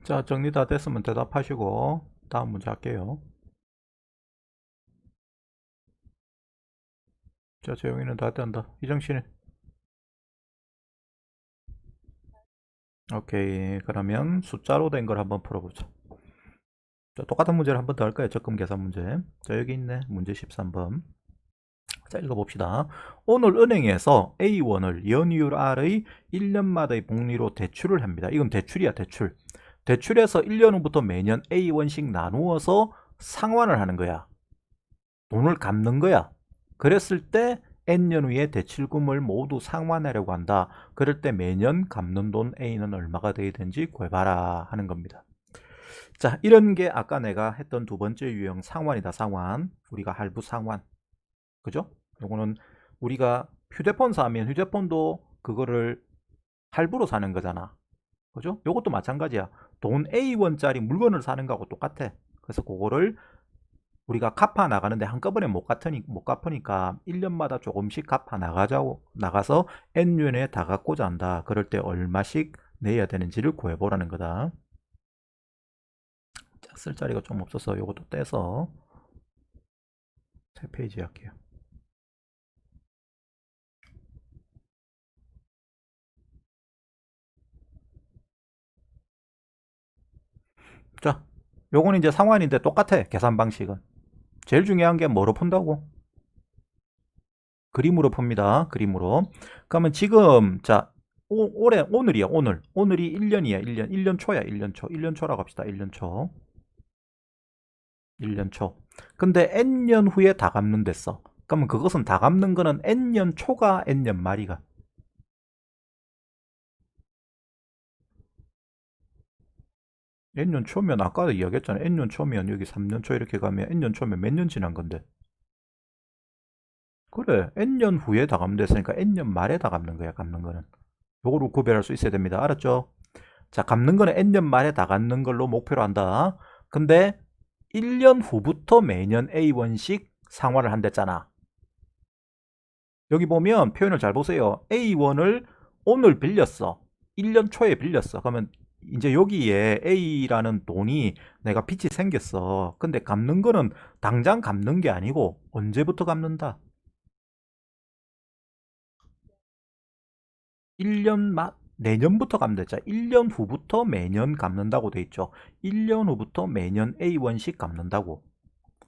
A: 자, 정리 다 됐으면 대답하시고 다음 문제 할게요. 자, 재용이는 다 된다. 이정씨는? 오케이. 그러면 숫자로 된 걸 한번 풀어보자. 자, 똑같은 문제를 한번 더 할까요? 적금 계산 문제. 자, 여기 있네. 문제 13번. 자, 읽어봅시다. 오늘 은행에서 A1을 연이율 R의 1년마다의 복리로 대출을 합니다. 이건 대출이야, 대출. 대출해서 1년 후부터 매년 A1씩 나누어서 상환을 하는 거야. 돈을 갚는 거야. 그랬을 때 N년 후에 대출금을 모두 상환하려고 한다. 그럴 때 매년 갚는 돈 A는 얼마가 돼야 되는지 구해봐라 하는 겁니다. 자, 이런 게 아까 내가 했던 두 번째 유형 상환이다, 상환. 우리가 할부 상환. 그죠? 요거는 우리가 휴대폰 사면 휴대폰도 그거를 할부로 사는 거잖아. 그죠? 요것도 마찬가지야. 돈 A1짜리 물건을 사는 거하고 똑같아. 그래서 그거를 우리가 갚아 나가는데 한꺼번에 못 갚으니까 1년마다 조금씩 갚아 나가서 N년에 다 갚고자 한다. 그럴 때 얼마씩 내야 되는지를 구해보라는 거다. 자, 쓸 자리가 좀 없어서 요것도 떼서 세 페이지 할게요. 자, 요거는 이제 상환인데 똑같아. 계산 방식은. 제일 중요한 게 뭐로 푼다고? 그림으로 풉니다. 그림으로. 그러면 지금 자, 오늘이야. 오늘이 1년이야. 1년 초야. 1년 초. 1년 초라고 합시다. 1년 초. 1년 초. 근데 N년 후에 다 갚는댔어. 그러면 그것은 다 갚는 거는 N년 초가 N년 말이가. N년 초면 아까도 이야기했잖아. N년 초면 여기 3년 초 이렇게 가면 N년 초면 몇 년 지난 건데. 그래. N년 후에 다 갚는 됐으니까 N년 말에 다 갚는 거야. 갚는 거는. 요거로 구별할 수 있어야 됩니다. 알았죠? 자, 갚는 거는 N년 말에 다 갚는 걸로 목표로 한다. 근데 1년 후부터 매년 A1씩 상환을 한댔잖아. 여기 보면 표현을 잘 보세요. A1을 오늘 빌렸어. 1년 초에 빌렸어. 그러면 이제 여기에 A라는 돈이 내가 빚이 생겼어. 근데 갚는 거는 당장 갚는 게 아니고 언제부터 갚는다? 내년부터 갚는다. 자, 1년 후부터 매년 갚는다고 돼 있죠. 1년 후부터 매년 A1씩 갚는다고.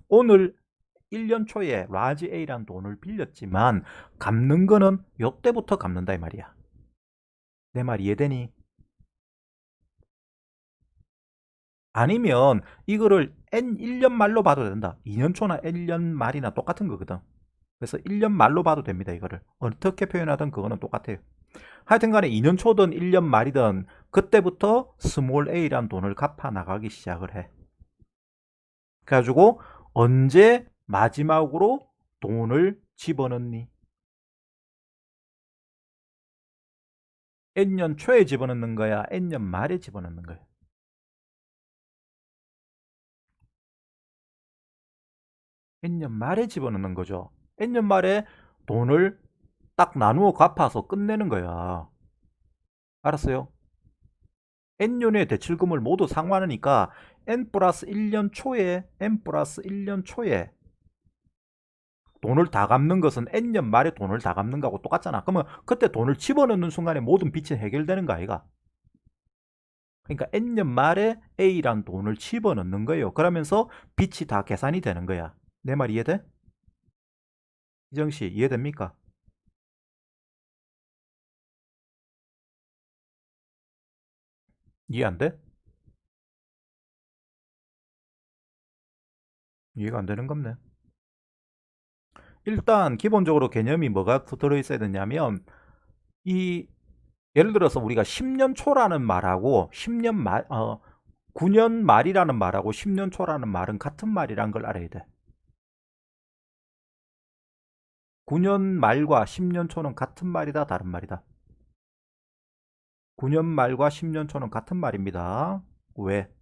A: 오늘 1년 초에 라지 A라는 돈을 빌렸지만 갚는 거는 요때부터 갚는다 이 말이야. 내 말 이해되니? 아니면 이거를 N 1년 말로 봐도 된다. 2년 초나 1년 말이나 똑같은 거거든. 그래서 1년 말로 봐도 됩니다. 이거를 어떻게 표현하든 그거는 똑같아요. 하여튼 간에 2년 초든 1년 말이든 그때부터 스몰 a란 돈을 갚아 나가기 시작을 해. 그래가지고 언제 마지막으로 돈을 집어넣니? N년 초에 집어넣는 거야? N년 말에 집어넣는 거야? N년 말에 집어넣는 거죠. N년 말에 돈을 딱 나누어 갚아서 끝내는 거야. 알았어요? N년의 대출금을 모두 상환하니까 N 플러스 1년 초에 돈을 다 갚는 것은 N년 말에 돈을 다 갚는 거하고 똑같잖아. 그러면 그때 돈을 집어넣는 순간에 모든 빚이 해결되는 거 아이가? 그러니까 N년 말에 A란 돈을 집어넣는 거예요. 그러면서 빚이 다 계산이 되는 거야. 내 말 이해돼? 이정씨 이해됩니까? 이해 안 돼? 이해가 안 되는 겁네. 일단 기본적으로 개념이 뭐가 들어있어야 되냐면 이 예를 들어서 우리가 10년 초라는 말하고 9년 말이라는 말하고 10년 초라는 말은 같은 말이란 걸 알아야 돼. 9년 말과 10년 초는 같은 말이다, 다른 말이다? 9년 말과 10년 초는 같은 말입니다. 왜?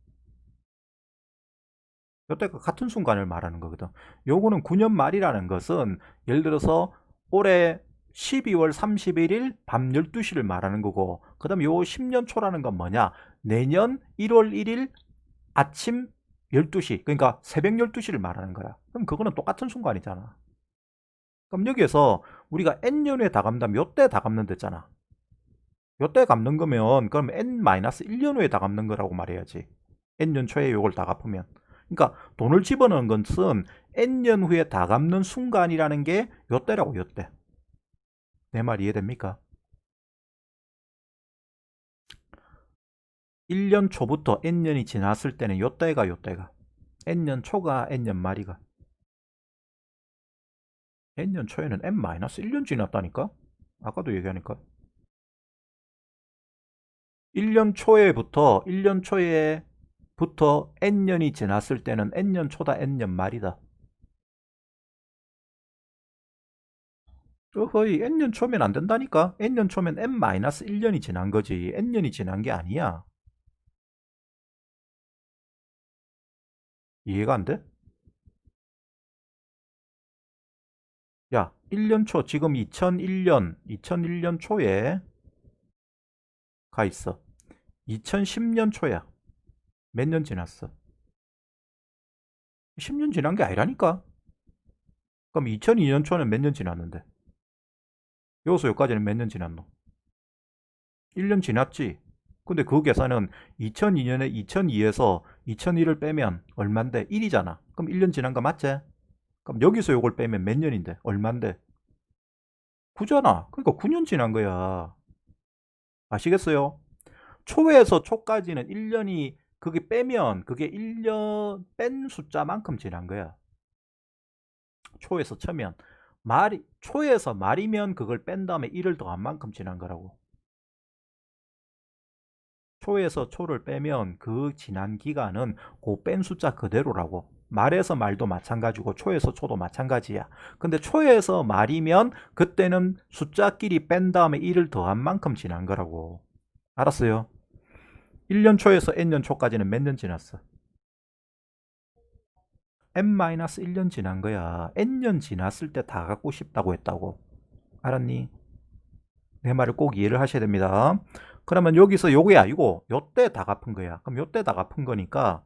A: 이때가 같은 순간을 말하는 거거든. 요거는 9년 말이라는 것은 예를 들어서 올해 12월 31일 밤 12시를 말하는 거고, 그 다음에 요 10년 초라는 건 뭐냐? 내년 1월 1일 아침 12시, 그러니까 새벽 12시를 말하는 거야. 그럼 그거는 똑같은 순간이잖아. 그럼 여기에서 우리가 N년에 다 갚는다면 요때 다 갚는 됐잖아. 요때 갚는 거면 그럼 N-1년 후에 다 갚는 거라고 말해야지. N년 초에 요걸 다 갚으면. 그러니까 돈을 집어넣은 것은 n년 후에 다 갚는 순간이라는 게 요때라고, 요때. 내 말 이해됩니까? 1년 초부터 n년이 지났을 때는 요때가, 요때가. n년 초가 n년 말이가. n년 초에는 n-1년 지났다니까? 아까도 얘기하니까. 1년 초에부터 n년이 지났을 때는 n년 초다, n년 말이다. 거의 n년 초면 안 된다니까? n년 초면 n-1년이 지난 거지. n년이 지난 게 아니야. 이해가 안 돼? 야, 1년 초, 지금 2001년 초에 가 있어. 2010년 초야. 몇 년 지났어? 10년 지난 게 아니라니까? 그럼 2002년 초는 몇 년 지났는데? 여기서 여기까지는 몇 년 지났노? 1년 지났지? 근데 그 계산은 2002년에 2002에서 2001을 빼면 얼만데? 1이잖아. 그럼 1년 지난 거 맞지? 그럼 여기서 요걸 빼면 몇 년인데? 얼만데? 9잖아. 그러니까 9년 지난 거야. 아시겠어요? 초에서 초까지는 1년이 그게 빼면 그게 1년 뺀 숫자만큼 지난 거야. 초에서 쳐면 초에서 말이면 그걸 뺀 다음에 1을 더한 만큼 지난 거라고. 초에서 초를 빼면 그 지난 기간은 그 뺀 숫자 그대로라고. 말에서 말도 마찬가지고 초에서 초도 마찬가지야. 근데 초에서 말이면 그때는 숫자끼리 뺀 다음에 1을 더한 만큼 지난 거라고. 알았어요? 1년 초에서 n년 초까지는 몇 년 지났어? n-1년 지난 거야. n년 지났을 때 다 갖고 싶다고 했다고. 알았니? 내 말을 꼭 이해를 하셔야 됩니다. 그러면 여기서 요게 아니고 요때 다 갚은 거야. 그럼 요때 다 갚은 거니까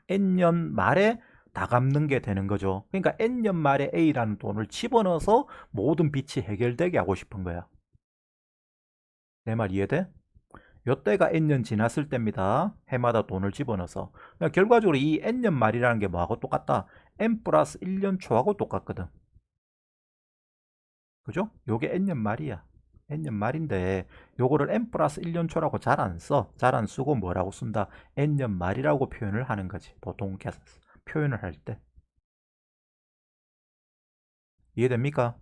A: n년 말에 다 갚는 게 되는 거죠. 그러니까 n년 말에 A라는 돈을 집어넣어서 모든 빚이 해결되게 하고 싶은 거야. 내 말 이해돼? 요때가 n년 지났을 때입니다. 해마다 돈을 집어넣어서. 그러니까 결과적으로 이 n년 말이라는 게 뭐하고 똑같다? n 플러스 1년 초하고 똑같거든. 그죠? 요게 n년 말이야. n년 말인데 요거를 n 플러스 1년 초라고 잘 안 써. 잘 안 쓰고 뭐라고 쓴다? n년 말이라고 표현을 하는 거지. 보통 표현을 할 때. 이해됩니까?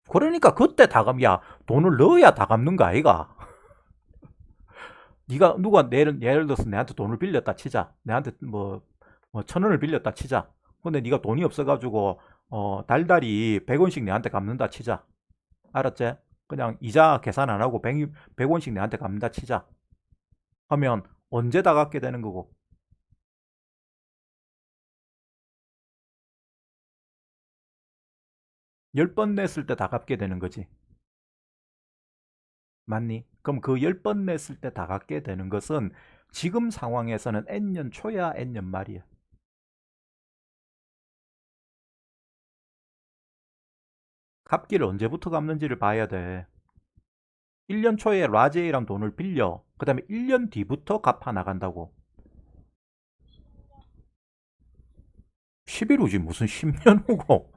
A: 그러니까 그때 야, 돈을 넣어야 다 갚는 거 아이가? 네가 누가 예를 들어서 내한테 돈을 빌렸다 치자. 내한테 뭐 1,000원을 빌렸다 치자. 근데 네가 돈이 없어가지고 달달이 100원씩 내한테 갚는다 치자. 알았지? 그냥 이자 계산 안 하고 100원씩 내한테 갚는다 치자. 하면 언제 다 갚게 되는 거고? 10번 냈을 때 다 갚게 되는 거지. 맞니? 그럼 그 10번 냈을 때 다 갚게 되는 것은 지금 상황에서는 n년 초야, n년 말이야. 갚기를 언제부터 갚는지를 봐야 돼. 1년 초에 라제이랑 돈을 빌려. 그 다음에 1년 뒤부터 갚아 나간다고. 11 후지 무슨 10년 후고.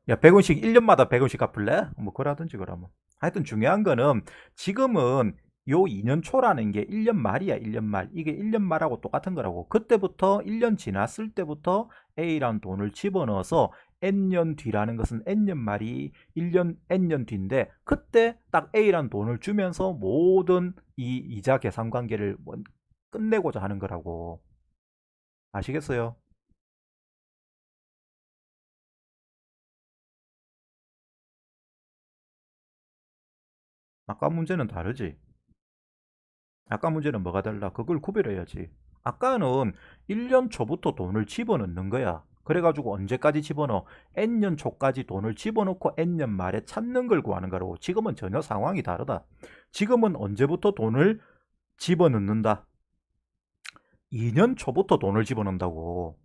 A: 야, 100원씩 1년마다 100원씩 갚을래? 뭐 그러든지 그러면. 하여튼 중요한 거는 지금은 요 2년 초라는 게 1년 말이야, 1년 말. 이게 1년 말하고 똑같은 거라고. 그때부터 1년 지났을 때부터 A라는 돈을 집어넣어서 N년 뒤라는 것은 N년 말이 1년, N년 뒤인데 그때 딱 A라는 돈을 주면서 모든 이 이자 계산 관계를 끝내고자 하는 거라고. 아시겠어요? 아까 문제는 다르지. 아까 문제는 뭐가 달라? 그걸 구별해야지. 아까는 1년 초부터 돈을 집어넣는 거야. 그래가지고 언제까지 집어넣어? N년 초까지 돈을 집어넣고 N년 말에 찾는 걸 구하는 거라고. 지금은 전혀 상황이 다르다. 지금은 언제부터 돈을 집어넣는다? 2년 초부터 돈을 집어넣는다고.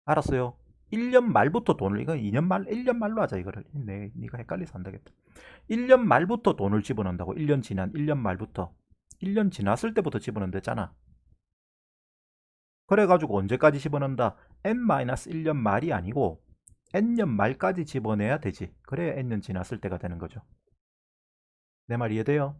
A: 알았어요? 1년 말부터 돈을, 이건 2년 말, 1년 말로 하자, 이거를. 네가 헷갈려서 안 되겠다. 1년 말부터 돈을 집어넣는다고. 1년 지난, 1년 말부터. 1년 지났을 때부터 집어넣는댔잖아. 그래가지고 언제까지 집어넣는다? n-1년 말이 아니고 n년 말까지 집어내야 되지. 그래야 n년 지났을 때가 되는 거죠. 내 말 이해돼요?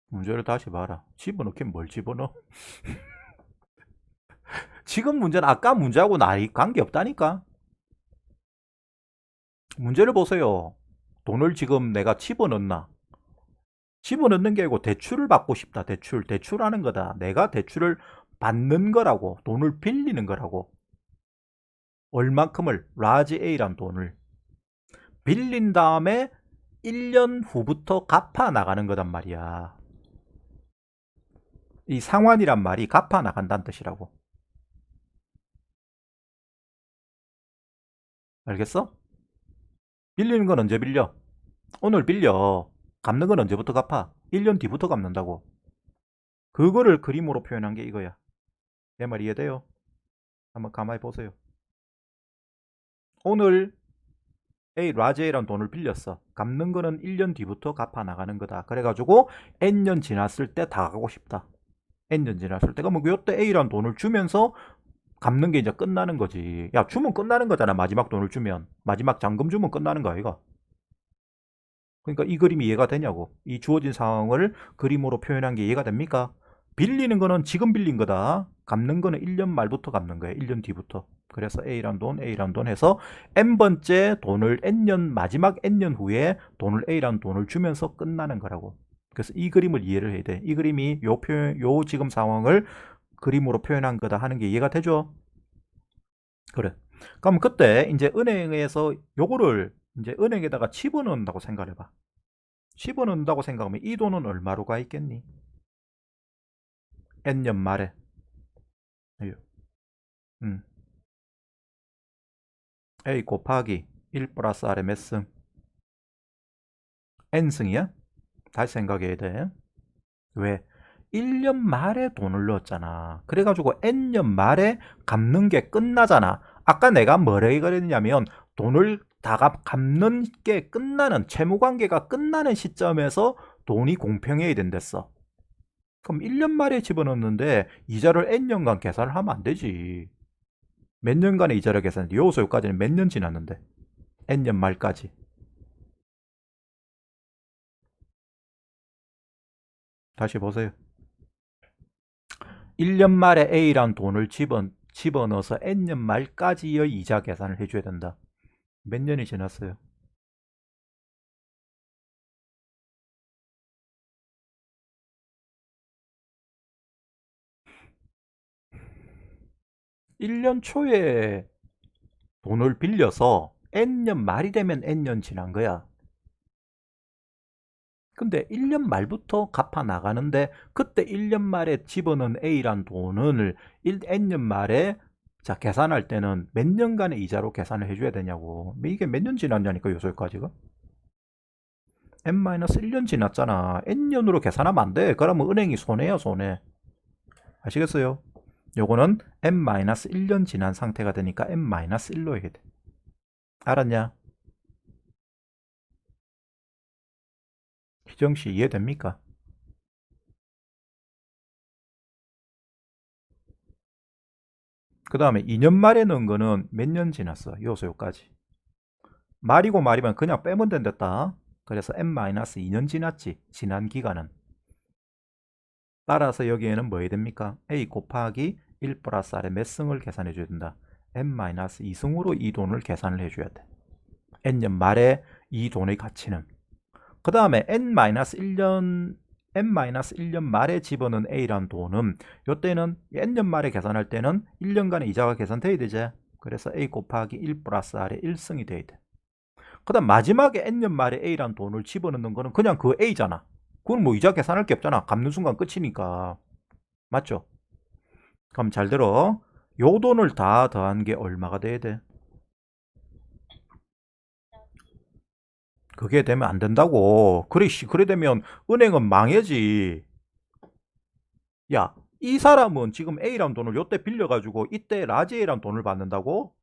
A: 문제를 다시 봐라. 집어넣긴 뭘 집어넣어? 지금 문제는 아까 문제하고 나이 관계없다니까. 문제를 보세요. 돈을 지금 내가 집어넣나? 집어넣는 게 아니고 대출을 받고 싶다. 대출하는 거다. 내가 대출을 받는 거라고. 돈을 빌리는 거라고. 얼만큼을? 라지 A란 돈을 빌린 다음에 1년 후부터 갚아 나가는 거단 말이야. 이 상환이란 말이 갚아 나간다는 뜻이라고. 알겠어? 빌리는 건 언제 빌려? 오늘 빌려. 갚는 건 언제부터 갚아? 1년 뒤부터 갚는다고. 그거를 그림으로 표현한 게 이거야. 내 말 이해돼요? 한번 가만히 보세요. 오늘 라제이란 돈을 빌렸어. 갚는 거는 1년 뒤부터 갚아 나가는 거다. 그래가지고 N년 지났을 때 다 가고 싶다. N년 지났을 때가 뭐 요때 A란 돈을 주면서 갚는 게 이제 끝나는 거지. 야, 주면 끝나는 거잖아. 마지막 돈을 주면. 마지막 잔금 주면 끝나는 거야, 이거. 그러니까 이 그림이 이해가 되냐고. 이 주어진 상황을 그림으로 표현한 게 이해가 됩니까? 빌리는 거는 지금 빌린 거다. 갚는 거는 1년 말부터 갚는 거예요. 1년 뒤부터. 그래서 A란 돈 해서 N번째 돈을 마지막 N년 후에 돈을 A란 돈을 주면서 끝나는 거라고. 그래서 이 그림을 이해를 해야 돼. 이 그림이 요 지금 상황을 그림으로 표현한 거다 하는 게 이해가 되죠? 그래. 그럼 그때 이제 은행에서 요거를 이제 은행에다가 집어넣는다고 생각해봐. 집어넣는다고 생각하면 이 돈은 얼마로 가 있겠니? N년 말에. 음. A 곱하기 1 플러스 R의 몇 승? N승이야? 다시 생각해야 돼. 왜? 1년 말에 돈을 넣었잖아. 그래가지고 N년 말에 갚는 게 끝나잖아. 아까 내가 뭐라고 그랬냐면 돈을 다 갚는 게 끝나는, 채무관계가 끝나는 시점에서 돈이 공평해야 된댔어. 그럼 1년 말에 집어넣는데 이자를 N년간 계산을 하면 안 되지. 몇 년간의 이자를 계산했는데 여기서 여기까지는 몇 년 지났는데? N년 말까지. 다시 보세요. 1년 말에 A란 돈을 집어넣어서 N년 말까지의 이자 계산을 해줘야 된다. 몇 년이 지났어요? 1년 초에 돈을 빌려서 N년 말이 되면 N년 지난 거야. 근데 1년 말부터 갚아 나가는데 그때 1년 말에 집어넣은 A란 돈을 N년 말에 자 계산할 때는 몇 년간의 이자로 계산을 해줘야 되냐고. 이게 몇 년 지났냐니까 요소까지가. N-1년 지났잖아. N년으로 계산하면 안 돼. 그러면 은행이 손해야 손해. 아시겠어요? 요거는 N-1년 지난 상태가 되니까 N-1로 해야 돼. 알았냐? 희정씨 이해됩니까? 그 다음에 2년 말에 넣은 거는 몇 년 지났어? 요소요까지. 말이고 말이면 그냥 빼면 된댔다. 그래서 N-2년 지났지. 지난 기간은. 따라서 여기에는 뭐 해야 됩니까? A 곱하기 1 플러스 R의 몇 승을 계산해 줘야 된다. N-2승으로 이 돈을 계산을 해줘야 돼. N년 말에 이 돈의 가치는. 그 다음에 N-1년 말에 집어넣은 A란 돈은 이때는 N년 말에 계산할 때는 1년간의 이자가 계산돼야 되지. 그래서 A 곱하기 1 플러스 R의 1승이 돼야 돼. 그 다음 마지막에 N년 말에 A란 돈을 집어넣는 거는 그냥 그 A잖아. 그건 뭐 이자 계산할 게 없잖아. 갚는 순간 끝이니까. 맞죠? 그럼 잘 들어. 요 돈을 다 더한 게 얼마가 돼야 돼? 그게 되면 안 된다고. 그래 되면 은행은 망해지. 야, 이 사람은 지금 A란 돈을 요때 빌려가지고 이때 라지 A란 돈을 받는다고?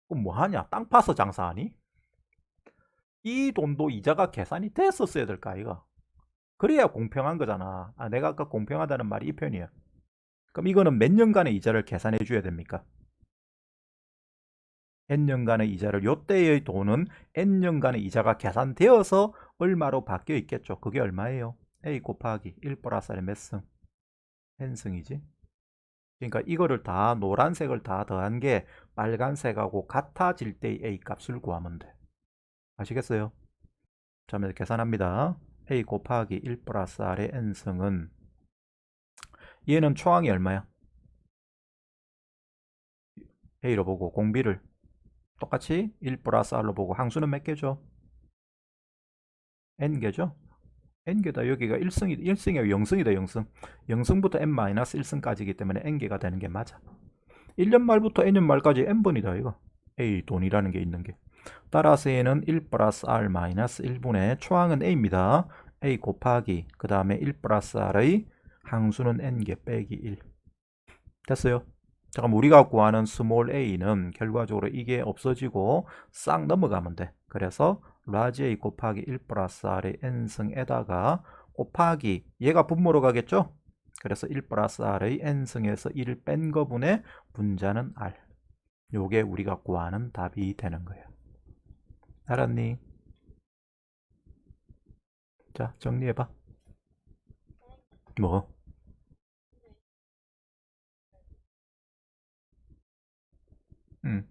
A: 그럼 뭐 하냐? 땅 파서 장사하니? 이 돈도 이자가 계산이 됐었어야 될까, 이거? 그래야 공평한 거잖아. 아, 내가 아까 공평하다는 말이 이 편이야. 그럼 이거는 몇 년간의 이자를 계산해 줘야 됩니까? N년간의 이자를, 요때의 돈은 N년간의 이자가 계산되어서 얼마로 바뀌어 있겠죠. 그게 얼마예요? A 곱하기 1 플러스 R의 몇 승? N승이지. 그러니까 이거를 다, 노란색을 다 더한 게 빨간색하고 같아질 때의 A 값을 구하면 돼. 아시겠어요? 자, 그럼 계산합니다. A 곱하기 1 플러스 R의 N승은, 얘는 초항이 얼마야? A로 보고 공비를 똑같이 1 플러스 R로 보고 항수는 몇 개죠? N개죠? N개다. 여기가 1승이, 1승이 0승이다. 0승. 0승부터 N-1승까지이기 때문에 N개가 되는 게 맞아. 1년 말부터 N년 말까지 N번이다 이거. A 돈이라는 게 있는 게. 따라서 얘는 1 플러스 R 마이너스 1분의 초항은 A입니다. A 곱하기 그 다음에 1 플러스 R의 항수는 N개 빼기 1. 됐어요? 잠깐 우리가 구하는 스몰 a는 결과적으로 이게 없어지고 싹 넘어가면 돼. 그래서 라지 a 곱하기 1 플러스 r의 n승에다가 곱하기 얘가 분모로 가겠죠? 그래서 1 플러스 r의 n승에서 1을 뺀 거분의 분자는 r. 요게 우리가 구하는 답이 되는 거예요. 알았니? 자, 정리해봐. 뭐? 음.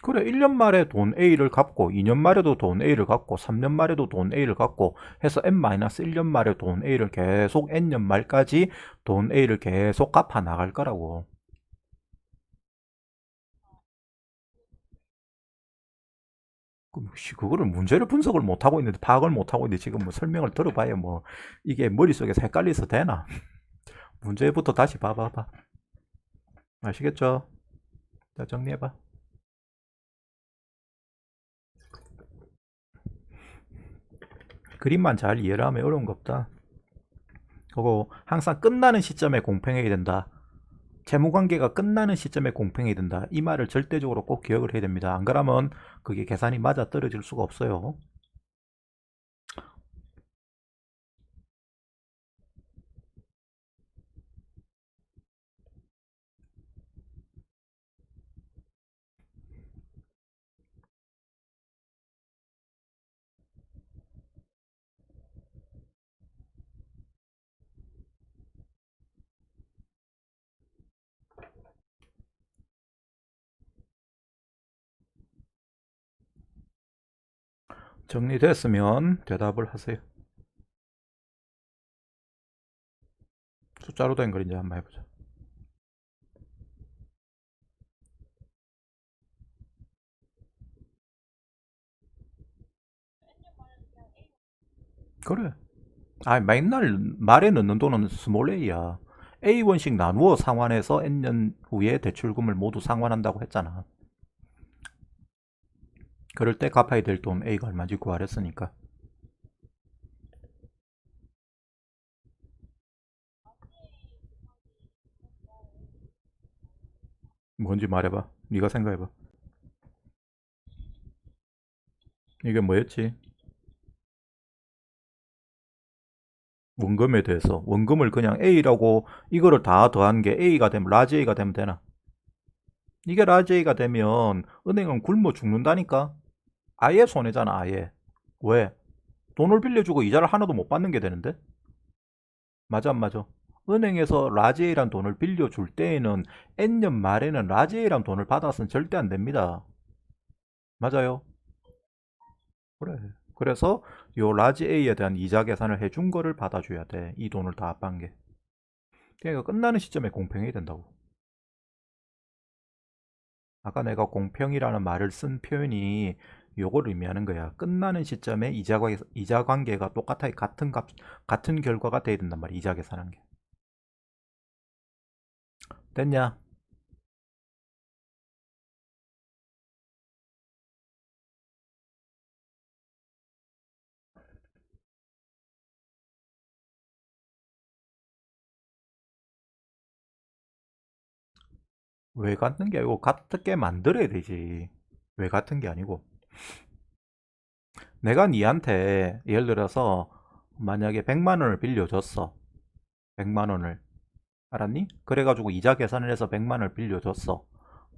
A: 그래, 1년 말에 돈 A를 갚고, 2년 말에도 돈 A를 갚고, 3년 말에도 돈 A를 갚고, 해서 N-1년 말에 돈 A를 계속 N년 말까지 돈 A를 계속 갚아 나갈 거라고. 그거를 문제를 분석을 못하고 있는데, 파악을 못하고 있는데, 지금 뭐 설명을 들어봐야 뭐, 이게 머릿속에서 헷갈려서 되나? 문제부터 다시 봐봐봐. 아시겠죠? 자, 정리해봐. 그림만 잘 이해를 하면 어려운 거 없다. 그거 항상 끝나는 시점에 공평해야 된다. 재무관계가 끝나는 시점에 공평해야 된다. 이 말을 절대적으로 꼭 기억을 해야 됩니다. 안 그러면 그게 계산이 맞아 떨어질 수가 없어요. 정리됐으면 대답을 하세요. 숫자로 된 걸 이제 한번 해보자. 그래. 아, 맨날 말에 넣는 돈은 스몰 a야. A1씩 나누어 상환해서 N년 후에 대출금을 모두 상환한다고 했잖아. 그럴 때 갚아야 될 돈 A가 얼마인지 구하랬으니까. 뭔지 말해봐. 네가 생각해봐. 이게 뭐였지? 원금에 대해서. 원금을 그냥 A라고 이거를 다 더한 게 A가 되면 라지 A가 되면 되나? 이게 라지 A가 되면 은행은 굶어 죽는다니까? 아예 손해잖아, 아예. 왜? 돈을 빌려주고 이자를 하나도 못 받는 게 되는데? 맞아, 안 맞아? 은행에서 라지 A란 돈을 빌려줄 때에는 N년 말에는 라지 A란 돈을 받아서는 절대 안 됩니다. 맞아요? 그래. 그래서 요 라지 A에 대한 이자 계산을 해준 거를 받아줘야 돼. 이 돈을 다 합한 게. 그러니까 끝나는 시점에 공평해야 된다고. 아까 내가 공평이라는 말을 쓴 표현이 요걸 의미하는 거야. 끝나는 시점에 이자 관계가 똑같아 같은 값, 같은 결과가 돼야 된단 말이야. 이자 계산한 게. 됐냐? 왜 같은 게 아니고 같게 만들어야 되지. 왜 같은 게 아니고. 내가 니한테 예를 들어서 만약에 100만 원을 빌려줬어. 100만 원을. 알았니? 그래가지고 이자 계산을 해서 100만 원을 빌려줬어.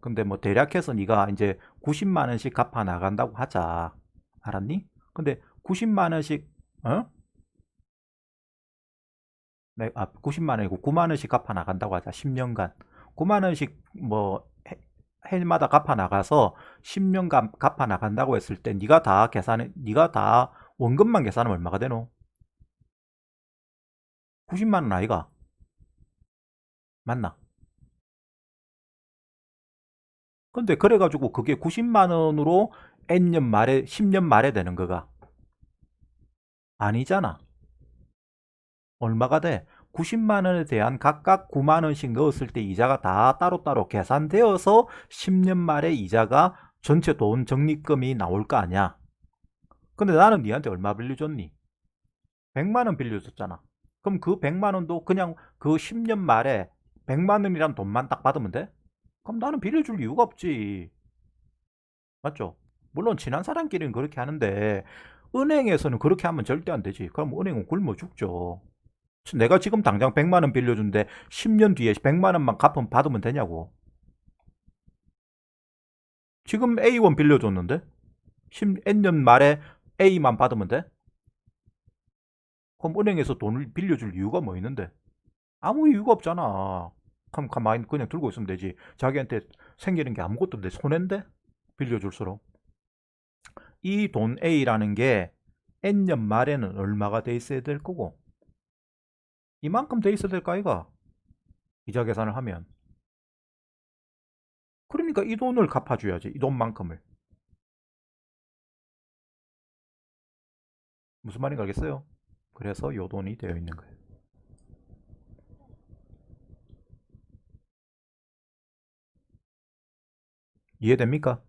A: 근데 뭐 대략해서 네가 이제 90만 원씩 갚아 나간다고 하자. 알았니? 근데 90만 원씩 어? 90만 원이고 9만 원씩 갚아 나간다고 하자. 10년간. 9만 원씩 뭐 해마다 갚아 나가서 10년간 갚아 나간다고 했을 때 네가 다 원금만 계산하면 얼마가 되노? 90만 원 아이가? 맞나? 근데 그래가지고 그게 90만 원으로 N년 말에 10년 말에 되는 거가 아니잖아. 얼마가 돼? 90만 원에 대한 각각 9만 원씩 넣었을 때 이자가 다 따로따로 계산되어서 10년 말에 이자가 전체 돈 적립금이 나올 거 아니야. 근데 나는 니한테 얼마 빌려줬니? 100만 원 빌려줬잖아. 그럼 그 100만 원도 그냥 그 10년 말에 100만 원이란 돈만 딱 받으면 돼? 그럼 나는 빌려줄 이유가 없지. 맞죠? 물론 친한 사람끼리는 그렇게 하는데 은행에서는 그렇게 하면 절대 안 되지. 그럼 은행은 굶어 죽죠. 내가 지금 당장 100만 원 빌려준데 10년 뒤에 100만 원만 갚으면 받으면 되냐고. 지금 A1 빌려줬는데 N년 말에 A만 받으면 돼? 그럼 은행에서 돈을 빌려줄 이유가 뭐 있는데? 아무 이유가 없잖아. 그럼 가만히 그냥 들고 있으면 되지. 자기한테 생기는 게 아무것도 없는데 손해인데? 빌려줄수록. 이 돈 A라는 게 N년 말에는 얼마가 돼 있어야 될 거고 이만큼 돼 있어야 될 거 아이가? 이자 계산을 하면. 그러니까 이 돈을 갚아줘야지. 이 돈만큼을. 무슨 말인가 알겠어요? 그래서 요 돈이 되어 있는 거예요. 이해됩니까?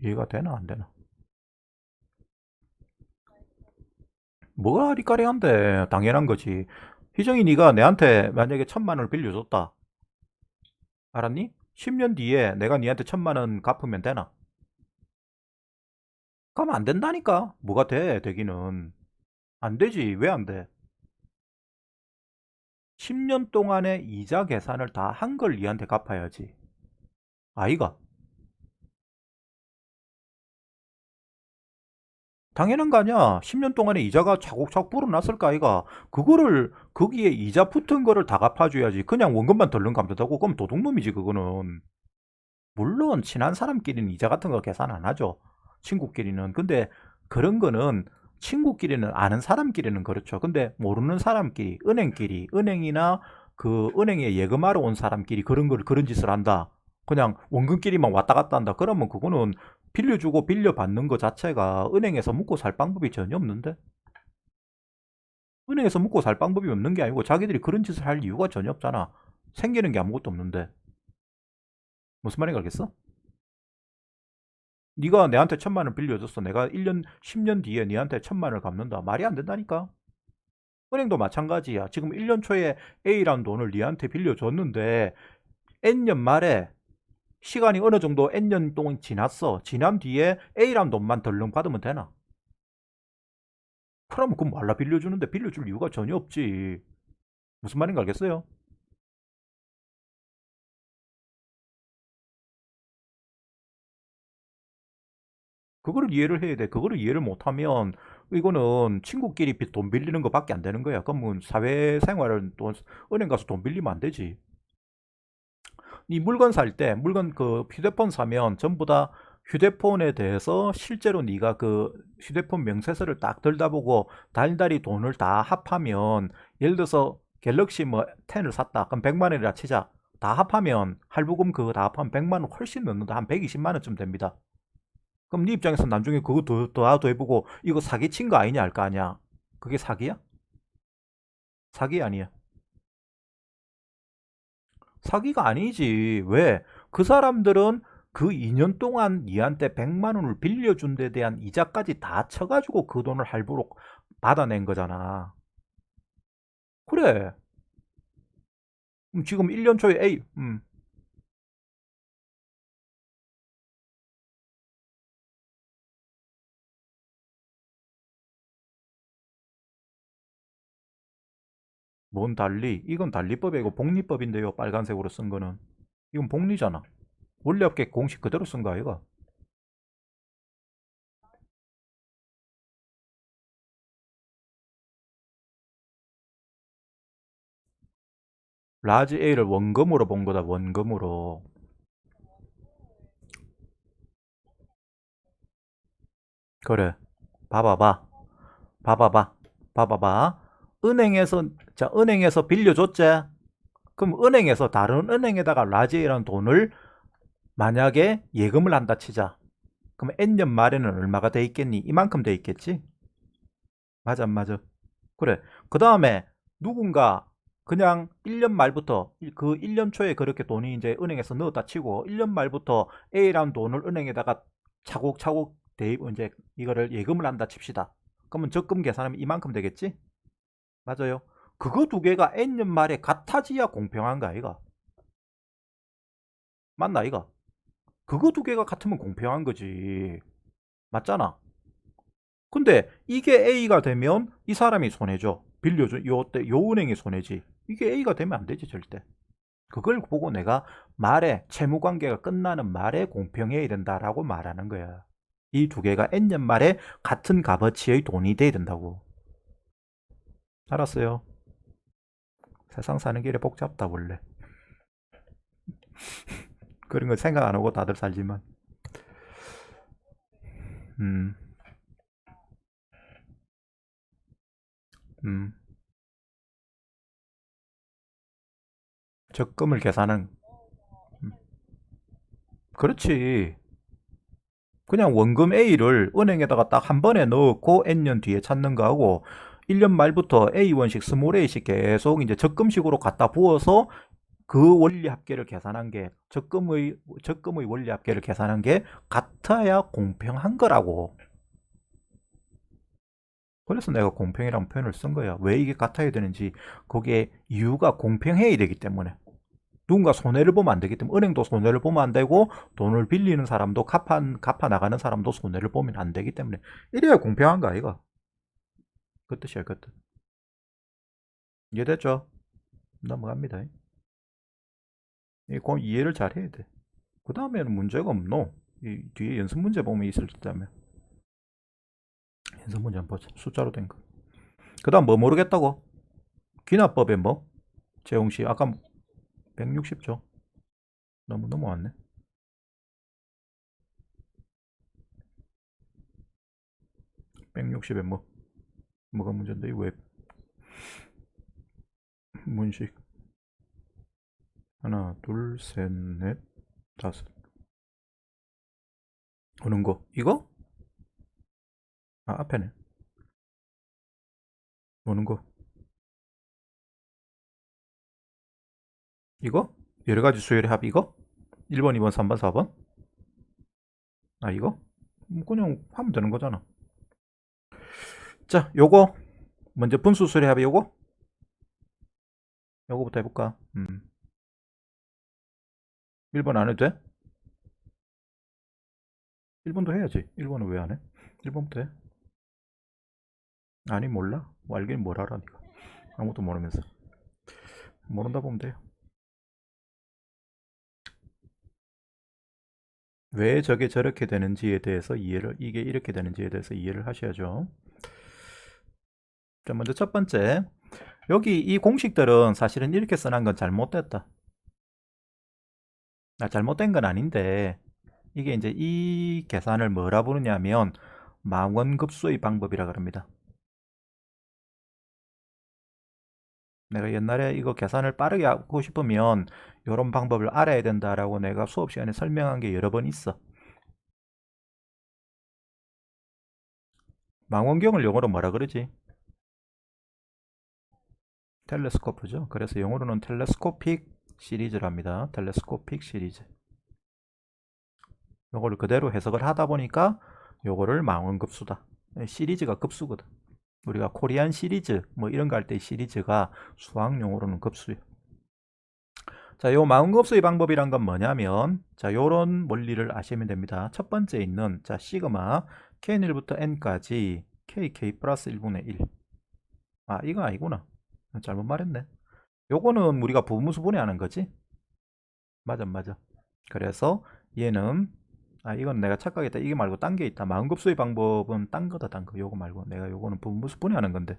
A: 이해가 되나 안 되나? 뭐가 아리까리한데 당연한 거지. 희정이 네가 내한테 만약에 1,000만 원을 빌려줬다. 알았니? 10년 뒤에 내가 니한테 1,000만 원 갚으면 되나? 그러면 안 된다니까. 뭐가 돼? 되기는. 안 되지. 왜 안 돼? 10년 동안의 이자 계산을 다 한 걸 니한테 갚아야지. 아이가. 당연한 거 아니야. 10년 동안에 이자가 차곡차곡 불어났을 거 아이가. 그거를 거기에 이자 붙은 거를 다 갚아줘야지. 그냥 원금만 덜렁 갚는다고 그럼 도둑놈이지 그거는. 물론 친한 사람끼리는 이자 같은 거 계산 안 하죠. 친구끼리는. 근데 그런 거는 친구끼리는 아는 사람끼리는 그렇죠. 근데 모르는 사람끼리, 은행끼리, 은행이나 그 은행에 예금하러 온 사람끼리 그런 짓을 한다. 그냥 원금끼리만 왔다 갔다 한다. 그러면 그거는 빌려주고 빌려받는 거 자체가 은행에서 묵고 살 방법이 전혀 없는데? 은행에서 묵고 살 방법이 없는 게 아니고 자기들이 그런 짓을 할 이유가 전혀 없잖아. 생기는 게 아무것도 없는데. 무슨 말인가 알겠어? 네가 내한테 1,000만 원 빌려줬어. 내가 1년, 10년 뒤에 네한테 1,000만 원을 갚는다. 말이 안 된다니까. 은행도 마찬가지야. 지금 1년 초에 A라는 돈을 네한테 빌려줬는데 N년 말에 시간이 어느 정도 N년 동안 지났어. 지난 뒤에 A라는 돈만 덜렁 받으면 되나? 그러면 그건 말라 빌려주는데 빌려줄 이유가 전혀 없지. 무슨 말인가 알겠어요? 그거를 이해를 해야 돼. 그거를 이해를 못하면 이거는 친구끼리 돈 빌리는 거밖에 안 되는 거야. 그러면 사회생활은 또 은행 가서 돈 빌리면 안 되지. 이 물건 살 때 물건 그 휴대폰 사면 전부 다 휴대폰에 대해서 실제로 네가 그 휴대폰 명세서를 딱 들다보고 달달이 돈을 다 합하면 예를 들어서 갤럭시 뭐 10을 샀다. 그럼 100만 원이라 치자. 다 합하면 할부금 그거 다 합하면 100만 원 훨씬 넘는다. 한 120만 원쯤 됩니다. 그럼 네 입장에서 나중에 그거 더 해보고 이거 사기 친 거 아니냐 할 거 아니야. 그게 사기야? 사기 아니야. 사기가 아니지. 왜? 그 사람들은 그 2년 동안 니한테 100만 원을 빌려준 데 대한 이자까지 다 쳐가지고 그 돈을 할부로 받아낸 거잖아. 그래. 지금 1년 초에 A, 뭔 달리? 이건 달리법이고 복리법인데요. 빨간색으로 쓴 거는. 이건 복리잖아. 원리합계 공식 그대로 쓴 거 아이가? 라지 A를 원금으로 본 거다. 원금으로. 그래. 봐봐봐. 봐봐봐. 봐봐봐. 은행에서, 자, 은행에서 빌려줬지? 그럼 은행에서 다른 은행에다가 라지 A라는 돈을 만약에 예금을 한다 치자. 그럼 N년 말에는 얼마가 돼 있겠니? 이만큼 돼 있겠지? 맞아, 안 맞아. 그래. 그 다음에 누군가 그냥 1년 말부터 그 1년 초에 그렇게 돈이 이제 은행에서 넣었다 치고 1년 말부터 A라는 돈을 은행에다가 차곡차곡 대입 이제 이거를 예금을 한다 칩시다. 그러면 적금 계산하면 이만큼 되겠지? 맞아요. 그거 두 개가 N년 말에 같아지야 공평한가 아이가? 맞나 아이가? 그거 두 개가 같으면 공평한 거지. 맞잖아. 근데 이게 A가 되면 이 사람이 손해죠. 빌려준 요때 요 은행이 손해지. 이게 A가 되면 안 되지 절대. 그걸 보고 내가 말에 채무 관계가 끝나는 말에 공평해야 된다라고 말하는 거야. 이 두 개가 N년 말에 같은 값어치의 돈이 돼야 된다고. 알았어요? 세상 사는 길이 복잡다 원래. 그런 거 생각 안 하고 다들 살지만. 음, 음. 적금을 계산은 음, 그렇지. 그냥 원금 A를 은행에다가 딱 한 번에 넣고 N년 뒤에 찾는 거하고 1년 말부터 A1식, 스몰 A식 계속 이제 적금식으로 갖다 부어서 그 원리 합계를 계산한 게 적금의 원리 합계를 계산한 게 같아야 공평한 거라고. 그래서 내가 공평이라는 표현을 쓴 거야. 왜 이게 같아야 되는지 거기에 이유가 공평해야 되기 때문에. 누군가 손해를 보면 안 되기 때문에 은행도 손해를 보면 안 되고 돈을 빌리는 사람도 갚아 나가는 사람도 손해를 보면 안 되기 때문에 이래야 공평한 거 아이가? 그 뜻이야 그 뜻. 이해됐죠? 넘어갑니다. 이 이해를 잘 해야 돼. 그 다음에는 문제가 없노. 이 뒤에 연습 문제 보면 있을 때면 연습 문제 한번 보자. 숫자로 된 거. 그 다음 뭐 모르겠다고? 귀납법에 뭐? 재홍씨 아까 160죠? 너무 넘어왔네. 160에 뭐? 뭐가 문제인데 왜 문식 하나 둘셋넷 다섯 오는 거 이거? 아 앞에네 오는 거 이거? 여러 가지 수열의 합 이거? 1번 2번 3번 4번? 아 이거? 그냥 하면 되는 거잖아. 자 요거 먼저 분수 수열의 합이 요거부터 해볼까? 1번 안 해도 돼? 1번도 해야지. 1번은 왜 안 해? 1번부터 해. 아니 몰라. 뭐 알긴 뭘 알아 니가. 아무것도 모르면서. 모른다 보면 돼요. 왜 저게 저렇게 되는지에 대해서 이게 이렇게 되는지에 대해서 이해를 하셔야죠. 자, 먼저 첫 번째. 여기 이 공식들은 사실은 이렇게 써놓은 건 잘못됐다. 잘못된 건 아닌데, 이게 이제 이 계산을 뭐라 부르냐면, 망원급수의 방법이라 그럽니다. 내가 옛날에 이거 계산을 빠르게 하고 싶으면 이런 방법을 알아야 된다라고 내가 수업 시간에 설명한 게 여러 번 있어. 망원경을 영어로 뭐라 그러지? 텔레스코프죠. 그래서 영어로는 텔레스코픽 시리즈랍니다. 텔레스코픽 시리즈. 요거를 그대로 해석을 하다 보니까 요거를 망원급수다. 시리즈가 급수거든. 우리가 코리안 시리즈 뭐 이런 거 할 때 시리즈가 수학용어로는 급수예요. 자, 요 마음급수의 방법이란 건 뭐냐면, 자, 요런 원리를 아시면 됩니다. 첫 번째 있는, 자, 시그마, K1부터 N까지, KK 플러스 1분의 1. 아, 이거 아니구나. 잘못 말했네. 요거는 우리가 부분수분해 하는 거지? 맞아, 맞아. 그래서 얘는, 아, 이건 내가 착각했다. 이게 말고 딴 게 있다. 마음급수의 방법은 딴 거다, 딴 거. 요거 말고. 내가 요거는 부분수분해 하는 건데.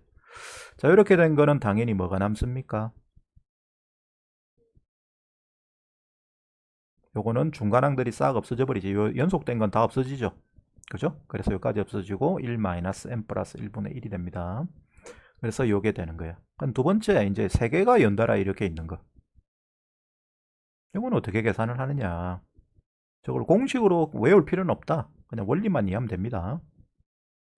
A: 자, 이렇게 된 거는 당연히 뭐가 남습니까? 요거는 중간항들이 싹 없어져 버리지. 요 연속된 건 다 없어지죠. 그죠? 그래서 여기까지 없어지고 1-n 플러스 1분의 1이 됩니다. 그래서 요게 되는 거예요. 그럼 두 번째 이제 세 개가 연달아 이렇게 있는 거. 이건 어떻게 계산을 하느냐? 저걸 공식으로 외울 필요는 없다. 그냥 원리만 이해하면 됩니다.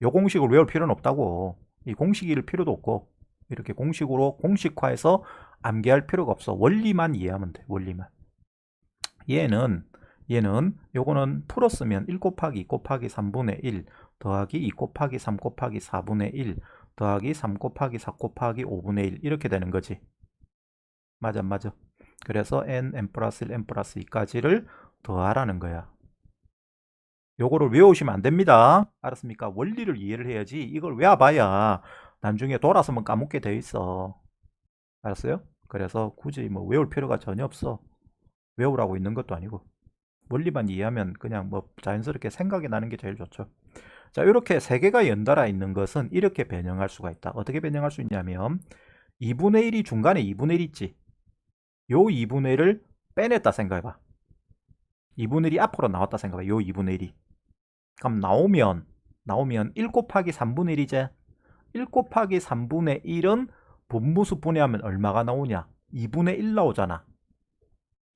A: 요 공식을 외울 필요는 없다고. 이 공식일 필요도 없고 이렇게 공식으로 공식화해서 암기할 필요가 없어. 원리만 이해하면 돼. 원리만. 얘는 요거는 풀었으면 1 곱하기 2 곱하기 3분의 1 더하기 2 곱하기 3 곱하기 4분의 1 더하기 3 곱하기 4 곱하기 5분의 1 이렇게 되는 거지. 맞아, 맞아. 그래서 n 플러스 1, n 플러스 2까지를 더하라는 거야. 요거를 외우시면 안 됩니다. 알았습니까? 원리를 이해를 해야지. 이걸 외워봐야 나중에 돌아서면 까먹게 돼 있어. 알았어요? 그래서 굳이 뭐 외울 필요가 전혀 없어. 외우라고 있는 것도 아니고. 원리만 이해하면 그냥 뭐 자연스럽게 생각이 나는 게 제일 좋죠. 자, 이렇게 세 개가 연달아 있는 것은 이렇게 변형할 수가 있다. 어떻게 변형할 수 있냐면 2분의 1이 중간에 2분의 1 있지. 요 2분의 1을 빼냈다 생각해봐. 2분의 1이 앞으로 나왔다 생각해봐. 요 2분의 1이. 그럼 나오면 1 곱하기 3분의 1이제. 1 곱하기 3분의 1은 분무수 분해하면 얼마가 나오냐? 2분의 1 나오잖아.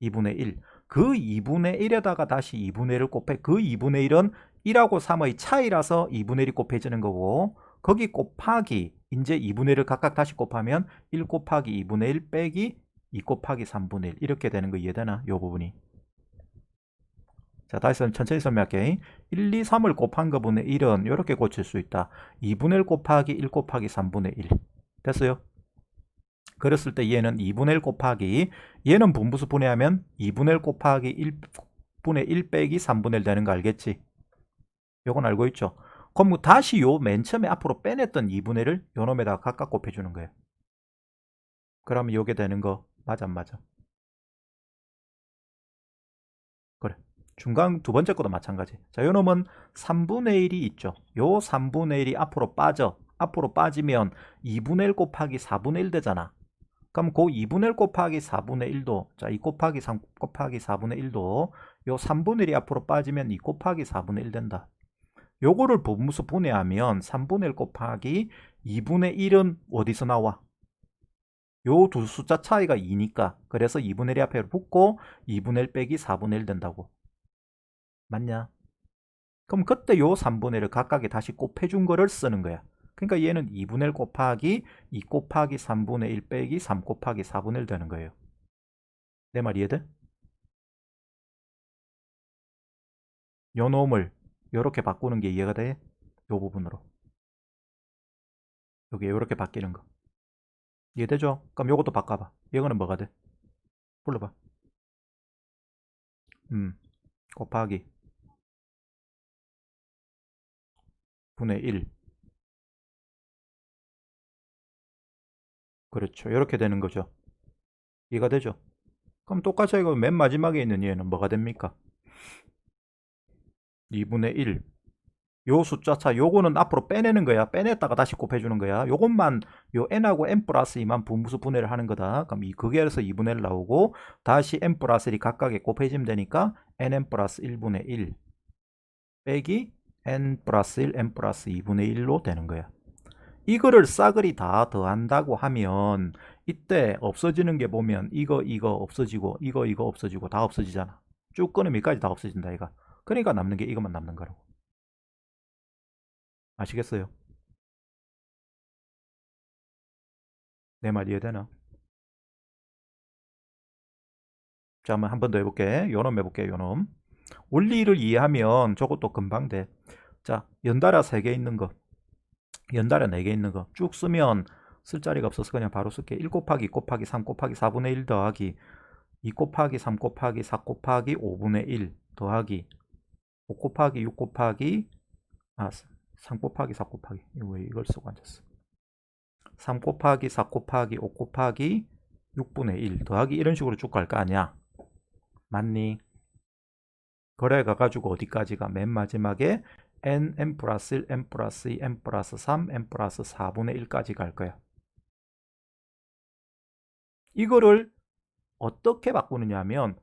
A: 2분의 1. 그 2분의 1에다가 다시 2분의 1을 곱해. 그 2분의 1은 1하고 3의 차이라서 2분의 1이 곱해지는 거고, 거기 곱하기 이제 2분의 1을 각각 다시 곱하면 1 곱하기 2분의 1 빼기 2 곱하기 3분의 1 이렇게 되는 거 이해되나? 요 부분이. 자, 다시 천천히 설명할게. 1, 2, 3을 곱한 거분의 1은 이렇게 고칠 수 있다. 2분의 1 곱하기 1 곱하기 3분의 1. 됐어요? 그랬을 때 얘는 2분의 1 곱하기, 얘는 분부수 분해하면 2분의 1 곱하기 1분의 1 빼기 3분의 1 되는 거 알겠지? 요건 알고 있죠? 그럼 다시 요 맨 처음에 앞으로 빼냈던 2분의 1을 요 놈에다가 각각 곱해주는 거예요. 그러면 요게 되는 거 맞아 안 맞아? 그래. 중간 두 번째 것도 마찬가지. 자, 요 놈은 3분의 1이 있죠. 요 3분의 1이 앞으로 빠져. 앞으로 빠지면 2분의 1 곱하기 4분의 1 되잖아. 그럼 그 2분의 1 곱하기 4분의 1도, 자, 2 곱하기 3 곱하기 4분의 1도 요 3분의 1이 앞으로 빠지면 2 곱하기 4분의 1 된다. 요거를 분무수 분해하면 3분의 1 곱하기 2분의 1은 어디서 나와? 요 두 숫자 차이가 2니까. 그래서 2분의 1이 앞에 붙고 2분의 1 빼기 4분의 1 된다고. 맞냐? 그럼 그때 요 3분의 1을 각각에 다시 곱해준 거를 쓰는 거야. 그러니까 얘는 2분의 1 곱하기 2 곱하기 3분의 1 빼기 3 곱하기 4분의 1 되는 거예요. 내 말 이해돼? 요 놈을 요렇게 바꾸는 게 이해가 돼? 요 부분으로. 여기 요렇게 바뀌는 거. 이해되죠? 그럼 요것도 바꿔봐. 이거는 뭐가 돼? 불러봐. 곱하기 분의 1. 그렇죠. 이렇게 되는 거죠. 이해가 되죠? 그럼 똑같이 이거 맨 마지막에 있는 얘는 뭐가 됩니까? 2분의 1. 요 숫자 차 요거는 앞으로 빼내는 거야. 빼냈다가 다시 곱해주는 거야. 요것만 요 n하고 n 플러스 2만 분무수 분해를 하는 거다. 그럼 이 극에서 2분의 1 나오고 다시 n 플러스 1이 각각에 곱해지면 되니까 nn 플러스 1분의 1 빼기 n 플러스 1 n 플러스 2분의 1로 되는 거야. 이거를 싸그리 다 더한다고 하면 이때 없어지는 게 보면 이거 없어지고 이거 없어지고 다 없어지잖아. 쭉 끊으면 여기까지 다 없어진다 이거. 그러니까 남는 게 이것만 남는 거라고. 아시겠어요? 내 말 이해되나? 자, 한번 한 번 더 해볼게. 요놈 해볼게. 요놈. 원리를 이해하면 저것도 금방 돼. 자, 연달아 3개 있는 거. 연달아 4개 있는 거 쭉 쓰면 쓸 자리가 없어서 그냥 바로 쓸게. 1 곱하기 2 곱하기 3 곱하기 4분의 1 더하기 2 곱하기 3 곱하기 4 곱하기 5분의 1 더하기 5 곱하기 6 곱하기 3 곱하기 4 곱하기 왜 이걸 쓰고 앉았어. 3 곱하기 4 곱하기 5 곱하기 6분의 1 더하기 이런 식으로 쭉 갈 거 아니야. 맞니? 그래 가가지고 어디까지가 맨 마지막에 n 플러스 1, n 플러스 2, n 플러스 3, n 플러스 4분의 1까지 갈 거야. 이거를 어떻게 바꾸느냐 하면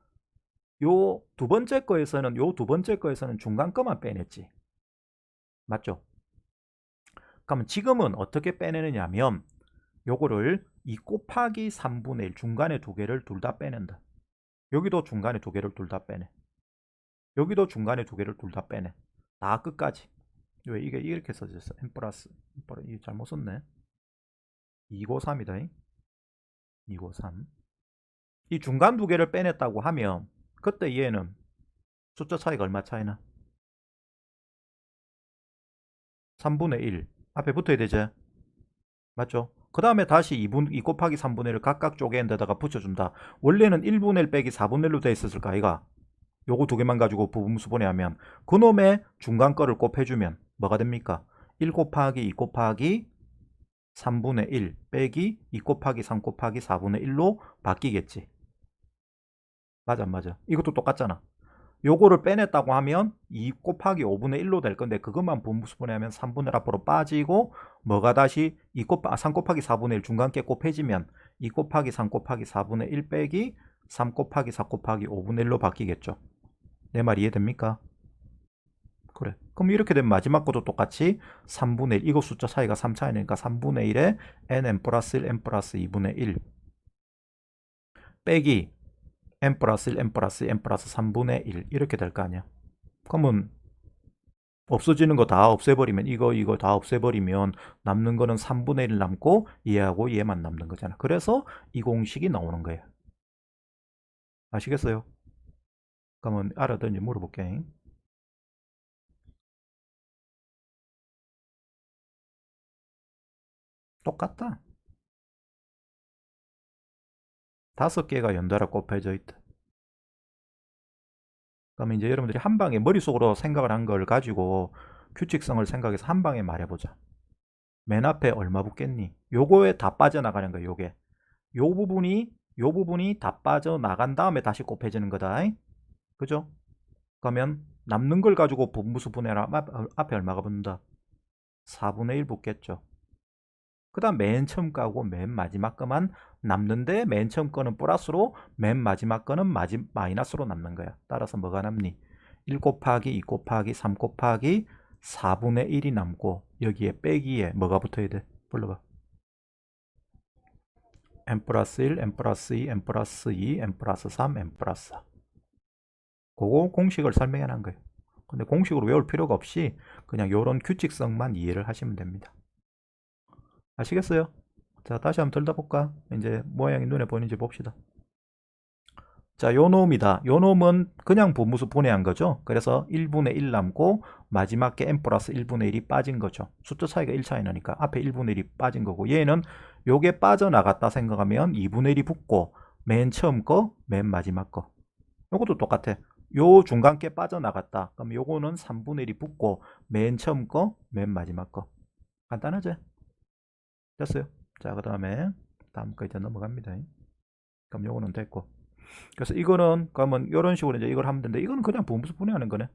A: 요 두 번째 거에서는 중간 거만 빼냈지. 맞죠? 그러면 지금은 어떻게 빼내느냐 하면 요거를 2 곱하기 3분의 1 중간에 두 개를 둘 다 빼낸다. 여기도 중간에 두 개를 둘 다 빼내. 여기도 중간에 두 개를 둘 다 빼내. 다 끝까지. 왜 이게 이렇게 써졌어? n 플러스 이거 잘못 썼네. 2고 3이다. 2고 3. 이 중간 두 개를 빼냈다고 하면 그때 얘는 숫자 차이가 얼마 차이나? 3분의 1 앞에 붙어야 되지. 맞죠? 그 다음에 다시 2 곱하기 3분의 1을 각각 쪼개는 데다가 붙여준다. 원래는 1분의 1 빼기 4분의 1로 돼 있었을까 아이가? 요거 두 개만 가지고 부분수분해 하면 그놈의 중간 거를 곱해주면 뭐가 됩니까? 1 곱하기 2 곱하기 3분의 1 빼기 2 곱하기 3 곱하기 4분의 1로 바뀌겠지. 맞아 안 맞아? 이것도 똑같잖아. 요거를 빼냈다고 하면 2 곱하기 5분의 1로 될 건데 그것만 분수분해하면 3분의 1 앞으로 빠지고 뭐가 다시 3 곱하기 4분의 1 중간께 곱해지면 2 곱하기 3 곱하기 4분의 1 빼기 3 곱하기 4 곱하기 5분의 1로 바뀌겠죠. 내 말 이해됩니까? 그래. 그럼 이렇게 되면 마지막 것도 똑같이 3분의 1 이거 숫자 차이가 3 차이니까 3분의 1에 n 플러스 1 n 플러스 2분의 1 빼기 n 플러스 1 n 플러스 2 n 플러스 3분의 1 이렇게 될 거 아니야. 그러면 없어지는 거 다 없애버리면 이거 다 없애버리면 남는 거는 3분의 1 남고 얘하고 얘만 남는 거잖아. 그래서 이 공식이 나오는 거예요. 아시겠어요? 그러면 알아듣는지 물어볼게. 똑같다. 5개가 연달아 곱해져 있다. 그러면 이제 여러분들이 한 방에 머릿속으로 생각을 한 걸 가지고 규칙성을 생각해서 한 방에 말해보자. 맨 앞에 얼마 붙겠니? 요거에 다 빠져나가는 거야. 요게 요 부분이 다 빠져나간 다음에 다시 곱해지는 거다. 그죠? 그러면 남는 걸 가지고 분무수 분해라. 앞에 얼마가 붙는다? 4분의 1 붙겠죠. 그 다음 맨 처음 거하고 맨 마지막 거만 남는데 맨 처음 거는 플러스로 맨 마지막 거는 마이너스로 남는 거야. 따라서 뭐가 남니? 1 곱하기 2 곱하기 3 곱하기 4분의 1이 남고 여기에 빼기에 뭐가 붙어야 돼? 불러봐. n 플러스 1, n 플러스 2, n 플러스 2, n 플러스 3, n 플러스 4. 그거 공식을 설명해 놓은 거예요. 근데 공식으로 외울 필요가 없이 그냥 이런 규칙성만 이해를 하시면 됩니다. 아시겠어요? 자, 다시 한번 들다볼까? 이제 모양이 눈에 보이는지 봅시다. 자, 요 놈이다. 요 놈은 그냥 분무수 분해한 거죠. 그래서 1분의 1 남고 마지막 게 n 플러스 1분의 1이 빠진 거죠. 숫자 차이가 1 차이 나니까 앞에 1분의 1이 빠진 거고 얘는 요게 빠져나갔다 생각하면 2분의 1이 붙고 맨 처음 거, 맨 마지막 거. 요것도 똑같아. 요 중간 게 빠져나갔다. 그럼 요거는 3분의 1이 붙고 맨 처음 거, 맨 마지막 거. 간단하죠? 됐어요. 자, 그 다음에 다음 거 이제 넘어갑니다. 그럼 요거는 됐고. 그래서 이거는 그러면 이런 식으로 이제 이걸 하면 되는데 이거는 그냥 분수 분해하는 거네.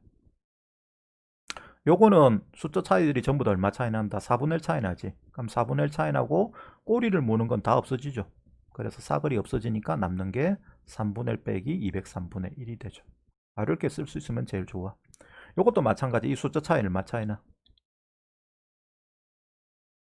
A: 요거는 숫자 차이들이 전부 다 얼마 차이 난다? 4분의 1 차이 나지. 그럼 4분의 1 차이 나고 꼬리를 무는 건 다 없어지죠. 그래서 사거리 없어지니까 남는 게 3분의 1 빼기 203분의 1이 되죠. 이렇게 쓸 수 있으면 제일 좋아. 요것도 마찬가지. 이 숫자 차이 얼마 차이 나?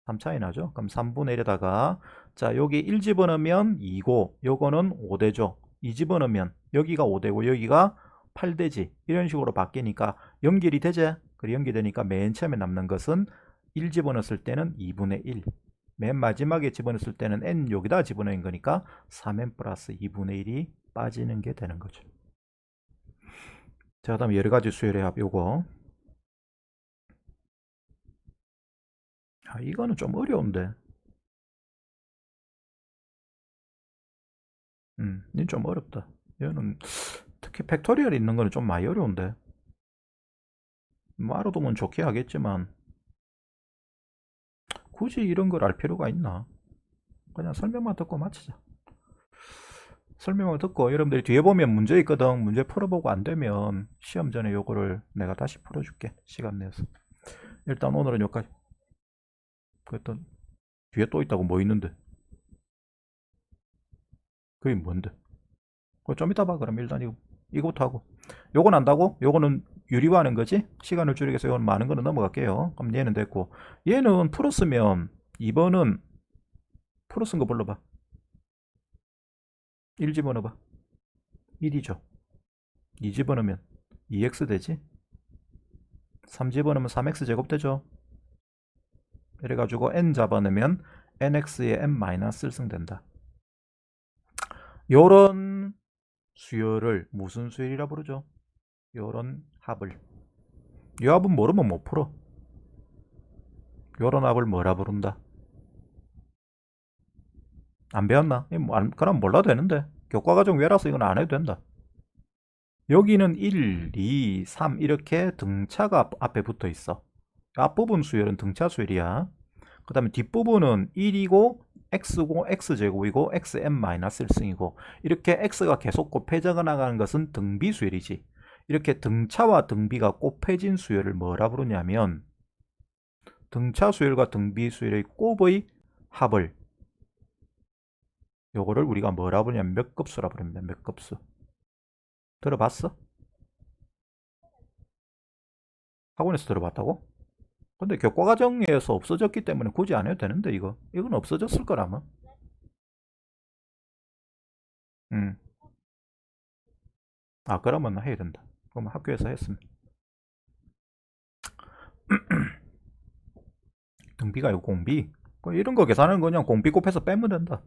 A: 3 차이 나죠. 그럼 3분의 1에다가 자 여기 1 집어넣으면 2고 요거는 5되죠. 2 집어넣으면 여기가 5되고 여기가 8되지. 이런 식으로 바뀌니까 연결이 되지. 그래 연결되니까 맨 처음에 남는 것은 1 집어넣었을 때는 2분의 1. 맨 마지막에 집어넣었을 때는 n 여기다 집어넣은 거니까 3n 플러스 2분의 1이 빠지는 게 되는 거죠. 자, 그다음 여러 가지 수열의 합 요거 이거는 좀 어려운데. 이건 좀 어렵다. 얘는 특히 팩토리얼 있는 거는 좀 많이 어려운데. 뭐 알아두면 좋게 하겠지만 굳이 이런 걸 알 필요가 있나? 그냥 설명만 듣고 마치자. 설명을 듣고 여러분들이 뒤에 보면 문제 있거든. 문제 풀어보고 안 되면 시험 전에 요거를 내가 다시 풀어줄게. 시간 내서. 일단 오늘은 여기까지. 그랬더니 뒤에 또 있다고 뭐 있는데? 그게 뭔데? 그거 좀 이따 봐. 그럼 일단 이거부터 하고. 요건 안다고? 요거는 유리화하는 거지? 시간을 줄이기 위해서 요건 많은 거는 넘어갈게요. 그럼 얘는 됐고. 얘는 풀었으면 2번은 풀어쓴 거 불러봐. 1 집어넣어봐. 1이죠. 2 집어넣으면 2x 되지? 3 집어넣으면 3x 제곱 되죠? 이래가지고 n 잡아넣으면 nx의 n-1승 된다. 요런 수열을 무슨 수열이라 부르죠? 요런 합을. 이 합은 모르면 못 풀어. 요런 합을 뭐라 부른다? 안 배웠나? 그럼 몰라도 되는데. 교과과정 외라서 이건 안 해도 된다. 여기는 1, 2, 3 이렇게 등차가 앞에 붙어 있어. 앞부분 수열은 등차 수열이야. 그 다음에 뒷부분은 1이고 x고 x제곱이고 xn-1승이고 이렇게 x가 계속 곱해져 나가는 것은 등비 수열이지. 이렇게 등차와 등비가 곱해진 수열을 뭐라 부르냐면 등차 수열과 등비 수열의 곱의 합을 요거를 우리가 뭐라 부르냐면 몇 급수라 부릅니다. 몇 급수. 들어봤어? 학원에서 들어봤다고? 근데 교과과정에서 없어졌기 때문에 굳이 안 해도 되는데 이건 없어졌을 거라면. 음. 그러면 해야 된다. 그럼 학교에서 했으면. 등비가 이거 공비. 이런 거 계산하는 거 그냥 공비 곱해서 빼면 된다.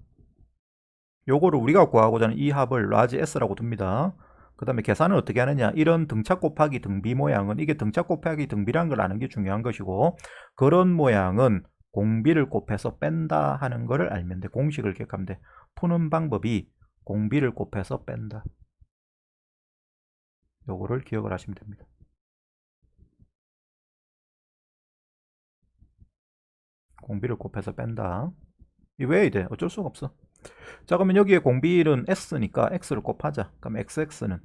A: 요거를 우리가 구하고자 하는 이 합을 라지 S라고 둡니다. 그 다음에 계산을 어떻게 하느냐. 이런 등차 곱하기 등비 모양은 이게 등차 곱하기 등비라는 걸 아는 게 중요한 것이고 그런 모양은 공비를 곱해서 뺀다 하는 거를 알면 돼. 공식을 기억하면 돼. 푸는 방법이 공비를 곱해서 뺀다. 요거를 기억을 하시면 됩니다. 공비를 곱해서 뺀다. 이 왜 돼? 어쩔 수가 없어. 자, 그러면 여기에 공비율은 S니까 X를 곱하자. 그럼 XS는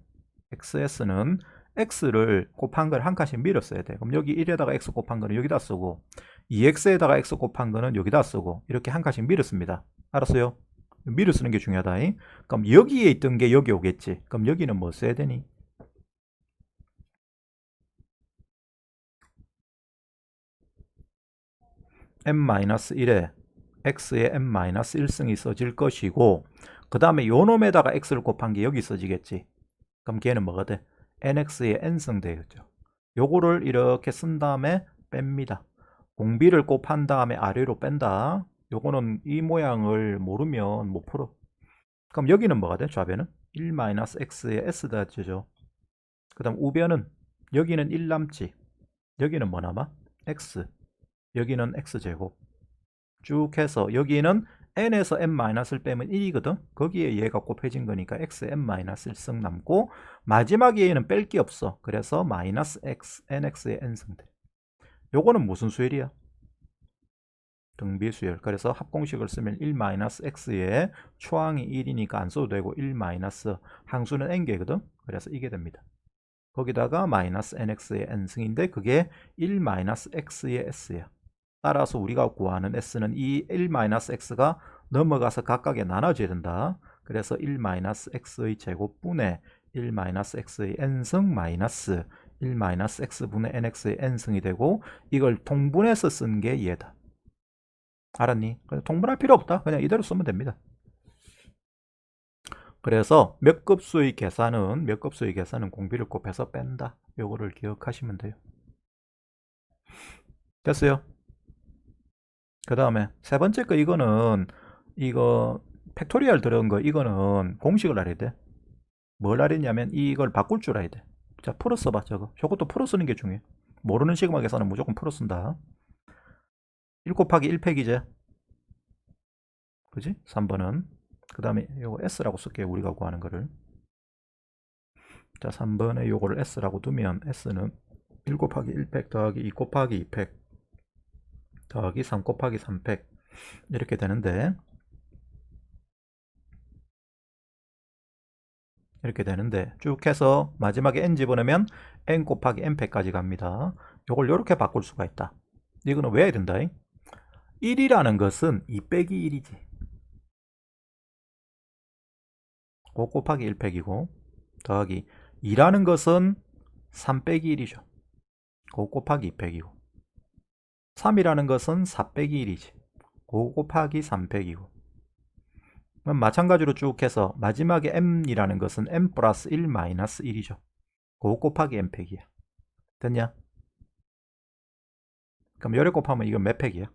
A: X를 곱한 걸 한 칸씩 밀었어야 돼. 그럼 여기 1에다가 X 곱한 거는 여기다 쓰고 2X에다가 X 곱한 거는 여기다 쓰고 이렇게 한 칸씩 밀었습니다. 알았어요? 밀어 쓰는 게 중요하다. 그럼 여기에 있던 게 여기 오겠지. 그럼 여기는 뭐 써야 되니? n-1에 x의 n-1승이 써질 것이고 그 다음에 요 놈에다가 x를 곱한 게 여기 써지겠지. 그럼 걔는 뭐가 돼? nx의 n승 되겠죠. 요거를 이렇게 쓴 다음에 뺍니다. 공비를 곱한 다음에 아래로 뺀다. 요거는 이 모양을 모르면 못 풀어. 그럼 여기는 뭐가 돼? 좌변은 1-x의 s 되죠. 그 다음 우변은 여기는 1 남지. 여기는 뭐 남아? x. 여기는 x제곱. 쭉 해서 여기는 n에서 n-을 빼면 1이거든. 거기에 얘가 곱해진 거니까 x n-1승 남고 마지막에 얘는 뺄 게 없어. 그래서 마이너스 x nx의 n승 돼. 요거는 무슨 수열이야? 등비 수열. 그래서 합공식을 쓰면 1-x에 초항이 1이니까 안 써도 되고 1- 항수는 n개거든. 그래서 이게 됩니다. 거기다가 마이너스 nx의 n승인데 그게 1-x의 s야. 따라서 우리가 구하는 s는 이 1-x가 넘어가서 각각에 나눠져야 된다. 그래서 1-x의 제곱분의 1-x의 n승 마이너스 1-x분의 nx의 n승이 되고 이걸 통분해서 쓴 게 얘다. 알았니? 통분할 필요 없다. 그냥 이대로 쓰면 됩니다. 그래서 몇 급수의 계산은 공비를 곱해서 뺀다. 요거를 기억하시면 돼요. 됐어요? 그 다음에 세 번째 거 이거 팩토리얼 들어간 거 이거는 공식을 알아야 돼. 뭘 알았냐면 이걸 바꿀 줄 알아야 돼. 자, 풀어 써봐. 저것도 풀어 쓰는 게 중요해. 모르는 시그마 계산은 무조건 풀어 쓴다. 1 곱하기 1 팩이제. 그지? 3번은. 그 다음에 요거 S라고 쓸게요. 우리가 구하는 거를. 자, 3번에 요거를 S라고 두면 S는 1 곱하기 1팩 더하기 2 곱하기 2팩 더하기 3 곱하기 3팩 이렇게 되는데, 쭉 해서 마지막에 n 집어넣으면 n 곱하기 n팩까지 갑니다. 요걸 요렇게 바꿀 수가 있다. 이거는 외워야 된다. 1이라는 것은 2 빼기 1이지. 5 곱하기 1팩이고 더하기 2라는 것은 3 빼기 1이죠. 5 곱하기 2팩이고 3이라는 것은 4 빼기 1이지. 5 곱하기 3팩이고 마찬가지로 쭉 해서 마지막에 m이라는 것은 m 플러스 1 마이너스 1이죠. 5 곱하기 m팩이야. 됐냐? 그럼 열에 곱하면 이건 몇 팩이야?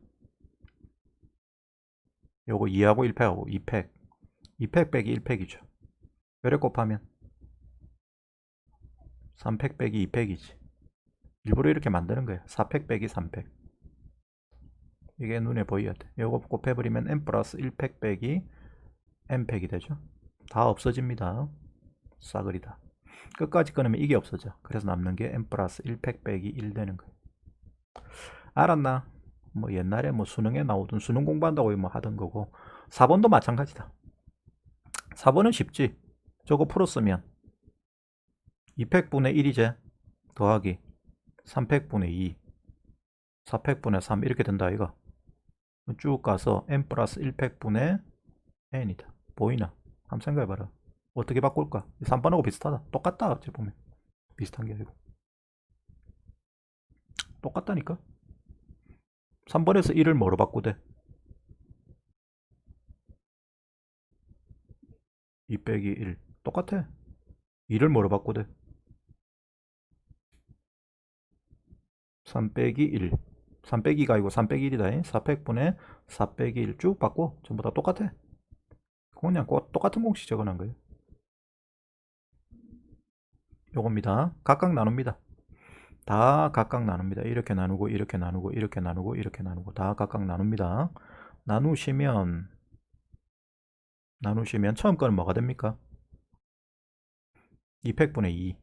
A: 요거 2하고 1팩하고 2팩. 2팩 빼기 1팩이죠. 열에 곱하면 3팩 빼기 2팩이지. 일부러 이렇게 만드는 거예요. 4팩 빼기 3팩. 이게 눈에 보여야 돼. 요거 곱해버리면 n 플러스 1팩 빼기 n팩이 되죠. 다 없어집니다. 싸그리다. 끝까지 끊으면 이게 없어져. 그래서 남는 게 n 플러스 1팩 빼기 1 되는 거예요. 알았나? 뭐 옛날에 뭐 수능에 나오던 수능 공부한다고 뭐 하던 거고. 4번도 마찬가지다. 4번은 쉽지. 저거 풀었으면 2팩분의 1이제 더하기 3팩분의 2 4팩분의 3 이렇게 된다 이거. 쭉 가서 n 플러스 1팩분의 n이다. 보이나? 한번 생각해봐라. 어떻게 바꿀까? 3번하고 비슷하다. 똑같다 어찌 보면. 비슷한 게 아니고 똑같다니까. 3번에서 1을 뭐로 바꾸대? 2 빼기 1 똑같아. 2를 뭐로 바꾸대? 3 빼기 1 3 빼기가 아니고 3 빼기 1이다. 4팩분의 4 빼기 1 쭉 바꿔. 전부 다 똑같아. 그냥 똑같은 공식 적어놓은 거예요. 요겁니다. 각각 나눕니다. 다 각각 나눕니다. 이렇게 나누고 이렇게 나누고 이렇게 나누고 이렇게 나누고 다 각각 나눕니다. 나누시면 처음 거는 뭐가 됩니까? 2팩분의 2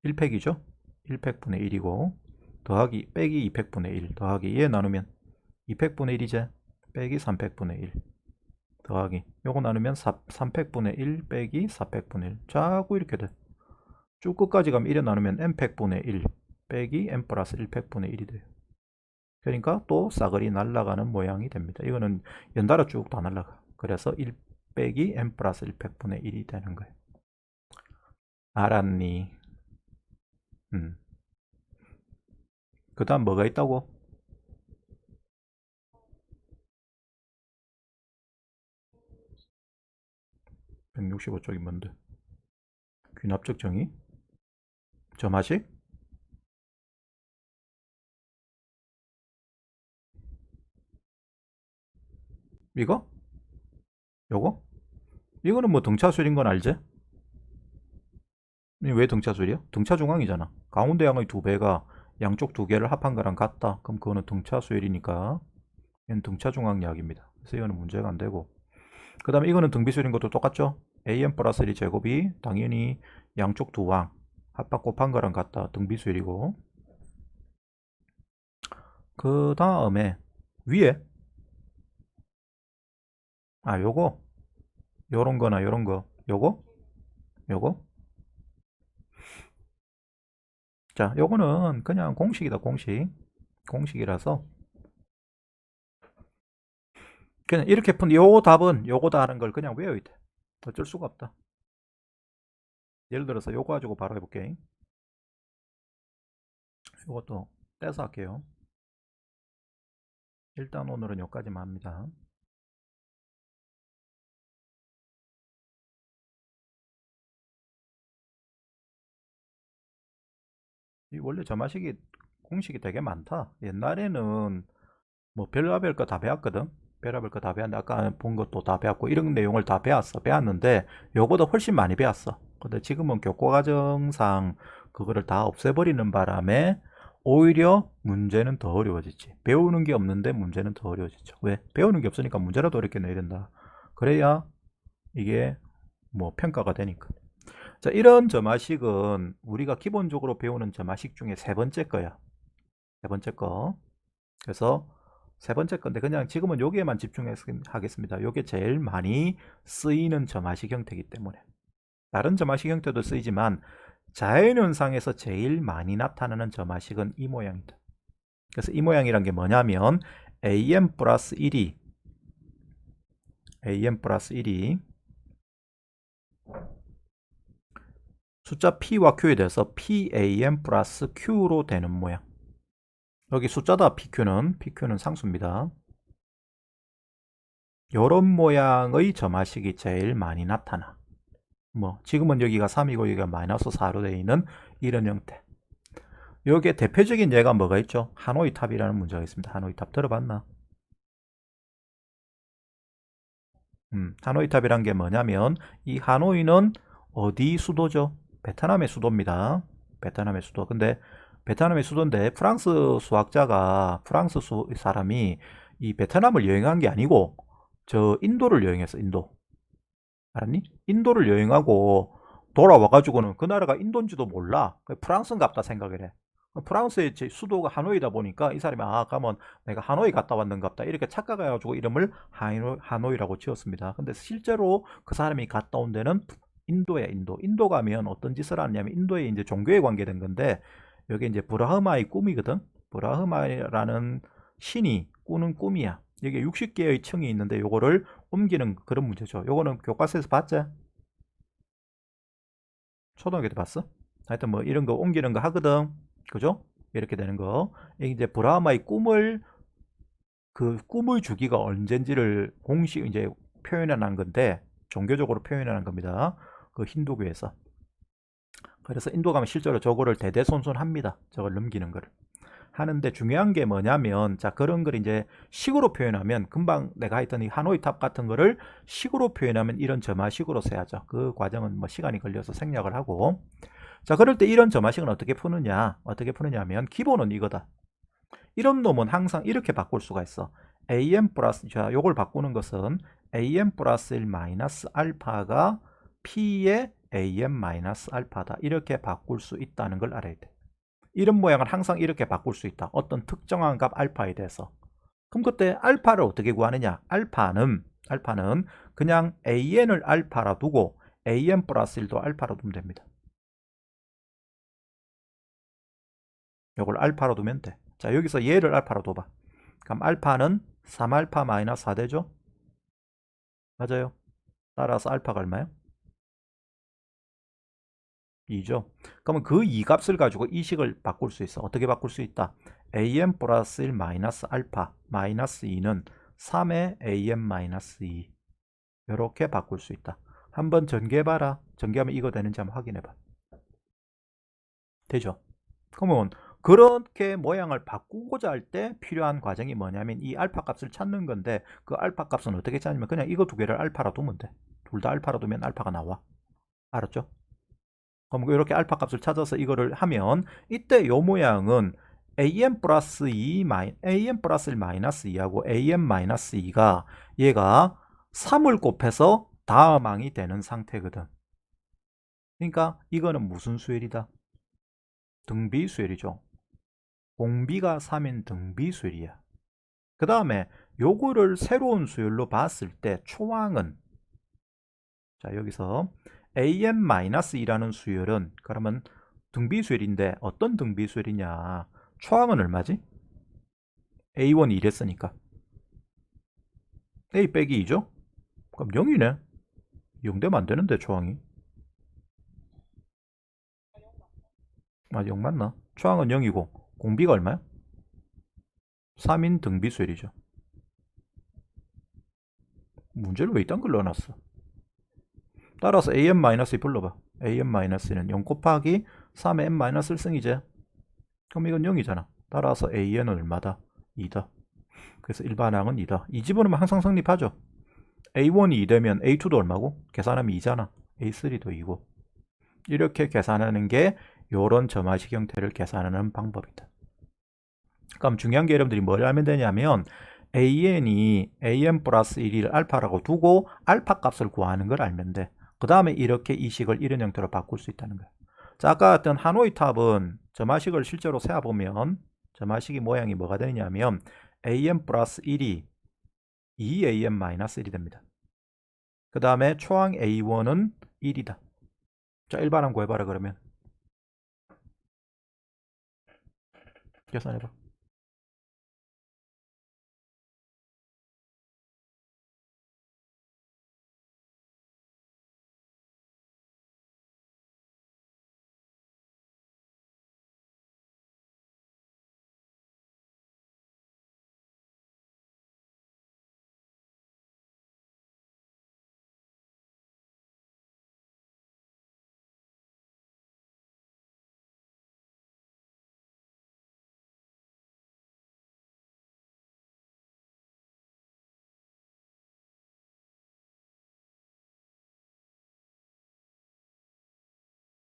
A: 1팩이죠? 1팩분의 1이고 더하기 빼기 2팩분의 1 더하기 얘 나누면 2팩분의 1이제 빼기 3팩분의 1 더하기 요거 나누면 3팩분의 1 빼기 4팩분의 1 자꾸 이렇게 돼. 쭉 끝까지 가면 1에 나누면 n팩분의 1 빼기 n 플러스 1팩분의 1이 돼요. 그러니까 또 싸그리 날아가는 모양이 됩니다. 이거는 연달아 쭉 다 날아가. 그래서 1 빼기 n 플러스 1팩분의 1이 되는 거예요. 알았니? 그 다음 뭐가 있다고? 165쪽이 뭔데? 귀납적 정의? 점화식? 이거? 요거? 이거는 뭐 등차수열인 건 알지? 왜 등차수열이야? 등차중앙이잖아. 가운데 양의 2배가 양쪽 2개를 합한 거랑 같다. 그럼 그거는 등차수열이니까 얘는 등차중앙약입니다. 그래서 이거는 문제가 안 되고, 그 다음에 이거는 등비수열인 것도 똑같죠? an 플러스 1이 제곱이 당연히 양쪽 2왕 합방 곱한 거랑 같다. 등비수열이고, 그 다음에 위에 요거 요런 거나 요런 거 요거 자, 요거는 그냥 공식이다. 공식이라서 그냥 이렇게 푼 요 답은 요거다 하는 걸 그냥 외워야 돼. 어쩔 수가 없다. 예를 들어서 요거 가지고 바로 해볼게. 요것도 떼서 할게요. 일단 오늘은 여기까지만 합니다. 이 원래 점화식이 공식이 되게 많다. 옛날에는 뭐 별의별 거 다 배웠거든. 별의별 거 다 배웠는데 아까 본 것도 다 배웠고 이런 내용을 다 배웠는데 요거보다 훨씬 많이 배웠어. 근데 지금은 교과과정상 그거를 다 없애버리는 바람에 오히려 문제는 더 어려워지지. 배우는 게 없는데 문제는 더 어려워지죠. 왜? 배우는 게 없으니까 문제라도 어렵게 내야 된다. 그래야 이게 뭐 평가가 되니까. 자, 이런 점화식은 우리가 기본적으로 배우는 점화식 중에 세 번째 거야. 세 번째 거. 그래서 세 번째 건데 그냥 지금은 여기에만 집중하겠습니다. 여기 제일 많이 쓰이는 점화식 형태이기 때문에. 다른 점화식 형태도 쓰이지만 자연현상에서 제일 많이 나타나는 점화식은 이 모양이다. 그래서 이 모양이란 게 뭐냐면 am 플러스 1이 숫자 p와 q에 대해서 pam 플러스 q로 되는 모양. 여기 숫자다 pq는 상수입니다. 이런 모양의 점화식이 제일 많이 나타나. 뭐 지금은 여기가 3이고 여기가 마이너스 4로 되어 있는 이런 형태. 여기에 대표적인 예가 뭐가 있죠? 하노이 탑이라는 문제가 있습니다. 하노이 탑 들어봤나? 하노이 탑이란 게 뭐냐면 이 하노이는 어디 수도죠? 베트남의 수도입니다. 베트남의 수도. 근데 베트남의 수도인데 프랑스 사람이 이 베트남을 여행한 게 아니고 저 인도를 여행했어. 인도. 알았니? 인도를 여행하고 돌아와가지고는 그 나라가 인도인지도 몰라. 프랑스인갑다 생각을 해. 프랑스의 수도가 하노이다 보니까 이 사람이 가면 내가 하노이 갔다 왔는갑다 이렇게 착각해가지고 이름을 하노이라고 지었습니다. 근데 실제로 그 사람이 갔다 온 데는 인도야. 인도 가면 어떤 짓을 하냐면 인도에 이제 종교에 관계된 건데 여기 이제 브라흐마의 꿈이거든. 브라흐마라는 신이 꾸는 꿈이야. 여기 60개의 층이 있는데 요거를 옮기는 그런 문제죠. 요거는 교과서에서 봤지? 초등학교 때 봤어? 하여튼 뭐 이런 거 옮기는 거 하거든. 그죠? 이렇게 되는 거. 이제 브라흐마의 꿈을 그 꿈의 주기가 언젠지를 공식 이제 표현해 놓은 건데 종교적으로 표현해 놓은 겁니다. 그 힌두교에서. 그래서 인도 가면 실제로 저거를 대대손손합니다. 저걸 넘기는 거를. 하는데 중요한 게 뭐냐면 자 그런 걸 이제 식으로 표현하면 금방 내가 했던 이 하노이 탑 같은 거를 식으로 표현하면 이런 점화식으로 써야죠. 그 과정은 뭐 시간이 걸려서 생략을 하고 자 그럴 때 이런 점화식은 어떻게 푸느냐면 기본은 이거다. 이런 놈은 항상 이렇게 바꿀 수가 있어. am 플러스 자 요걸 바꾸는 것은 am 플러스 1 마이너스 알파가 p의 am 마이너스 알파다. 이렇게 바꿀 수 있다는 걸 알아야 돼. 이런 모양을 항상 이렇게 바꿀 수 있다. 어떤 특정한 값 알파에 대해서. 그럼 그때 알파를 어떻게 구하느냐? 알파는 그냥 an을 알파라 두고 am 플러스 1도 알파로 두면 됩니다. 이걸 알파로 두면 돼. 자 여기서 얘를 알파로 둬봐. 그럼 알파는 3알파 마이너스 4 되죠? 맞아요. 따라서 알파가 얼마야? 2죠. 그러면 그 2값을 가지고 이 식을 바꿀 수 있어. 어떻게 바꿀 수 있다? am 플러스 1 마이너스 알파 마이너스 2는 3의 am 마이너스 2 이렇게 바꿀 수 있다. 한번 전개해봐라. 전개하면 이거 되는지 한번 확인해봐. 되죠? 그러면 그렇게 모양을 바꾸고자 할 때 필요한 과정이 뭐냐면 이 알파 값을 찾는 건데 그 알파 값은 어떻게 찾냐면 그냥 이거 두 개를 알파로 두면 돼. 둘 다 알파로 두면 알파가 나와. 알았죠? 그럼 이렇게 알파 값을 찾아서 이거를 하면 이때 요 모양은 am 플러스 1 마이너스 2하고 am 마이너스 2가 얘가 3을 곱해서 다음항이 되는 상태거든. 그러니까 이거는 무슨 수열이다? 등비수열이죠. 공비가 3인 등비수열이야. 그 다음에 요거를 새로운 수열로 봤을 때 초항은 자 여기서 am-2라는 수열은 그러면 등비수열인데 어떤 등비수열이냐? 초항은 얼마지? a1이 이랬으니까 a 빼기 2죠? 그럼 0이네. 0되면 안 되는데 초항이. 아, 0 맞나? 초항은 0이고 공비가 얼마야? 3인 등비수열이죠. 문제를 왜 이딴 걸 넣어놨어? 따라서 am-2 불러봐. am-는 0 곱하기 3의 m-1승이제. 그럼 이건 0이잖아. 따라서 an은 얼마다? 2다. 그래서 일반항은 2다. 이 집어넣으면 항상 성립하죠. a1이 2 되면 a2도 얼마고? 계산하면 2잖아. a3도 2고. 이렇게 계산하는 게 요런 점화식 형태를 계산하는 방법이다. 그럼 중요한 게 여러분들이 뭘 알면 되냐면 an이 an 플러스 1을 알파라고 두고 알파 값을 구하는 걸 알면 돼. 그 다음에 이렇게 이 식을 이런 형태로 바꿀 수 있다는 거야. 자, 아까 같은 하노이 탑은 점화식을 실제로 세어보면 점화식이 모양이 뭐가 되냐면 an 플러스 1이 2an 마이너스 1이 됩니다. 그 다음에 초항 a1은 1이다. 자, 일반항 구해봐라 그러면. 계산해봐.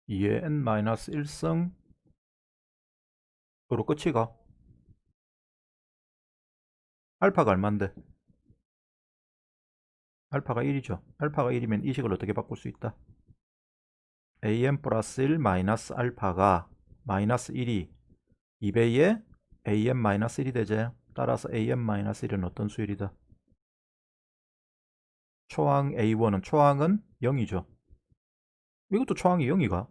A: 이에 n-1승으로 끝이가. 알파가 얼만데? 알파가 1이죠. 알파가 1이면 이 식을 어떻게 바꿀 수 있다? an 플러스 1 마이너스 알파가 마이너스 1이 2배의 an 마이너스 1이 되지. 따라서 an 마이너스 1은 어떤 수열이다? 초항 a1은 초항은 0이죠. 이것도 초항이 0이가.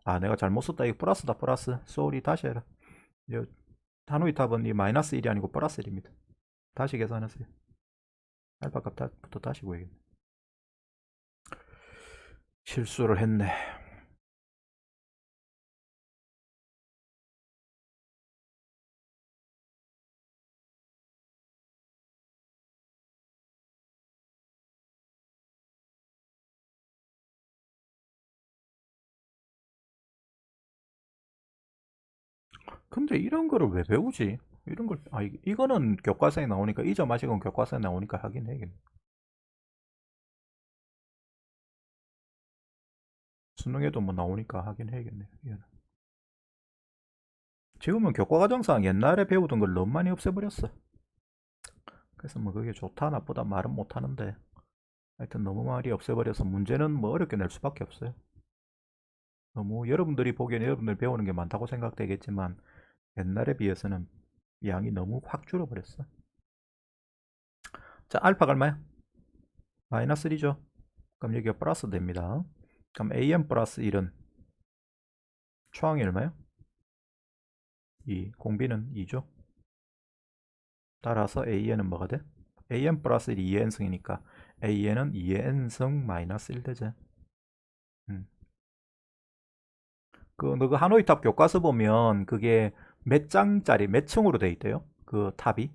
A: 아, 내가 잘못 썼다. 이거 플러스다. 플러스. 쏘리 다시 해라. 하노이 탑은 이 마이너스 1이 아니고 플러스 1입니다. 다시 계산하세요. 알파 값부터 다시 구해야겠네. 실수를 했네. 근데 이런 거를 왜 배우지? 이런 걸, 이거는 교과서에 나오니까, 이 점화식은 교과서에 나오니까 하긴 해야겠네. 수능에도 뭐 나오니까 하긴 해야겠네. 이거는. 지금은 교과과정상 옛날에 배우던 걸 너무 많이 없애버렸어. 그래서 뭐 그게 좋다 나쁘다 말은 못하는데, 하여튼 너무 많이 없애버려서 문제는 뭐 어렵게 낼 수밖에 없어요. 너무 여러분들이 보기에는 여러분들 배우는 게 많다고 생각되겠지만, 옛날에 비해서는 양이 너무 확 줄어버렸어. 자, 알파가 얼마야? 마이너스 1이죠. 그럼 여기가 플러스 됩니다. 그럼 an 플러스 1은 초항이 얼마요? 2. 공비는 2죠. 따라서 an은 뭐가 돼? an 플러스 1이 2n승이니까 an은 2n승 마이너스 1 되죠. 그 하노이탑 교과서 보면 그게 몇 장짜리 몇 층으로 돼 있대요? 그 탑이?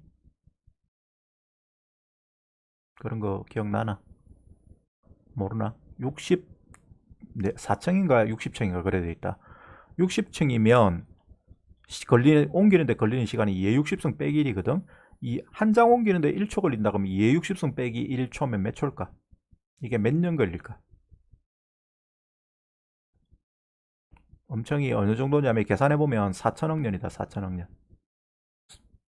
A: 그런 거 기억나나? 모르나? 60, 네, 4층인가 60층인가 그래 돼 있다. 60층이면 옮기는데 걸리는 시간이 2의 60승 빼기 1이거든. 이 한 장 옮기는데 1초 걸린다 그러면 2의 60승 빼기 1초면 몇 초일까? 이게 몇 년 걸릴까? 엄청이 어느 정도냐면 계산해 보면 4천억 년이다. 4천억 년.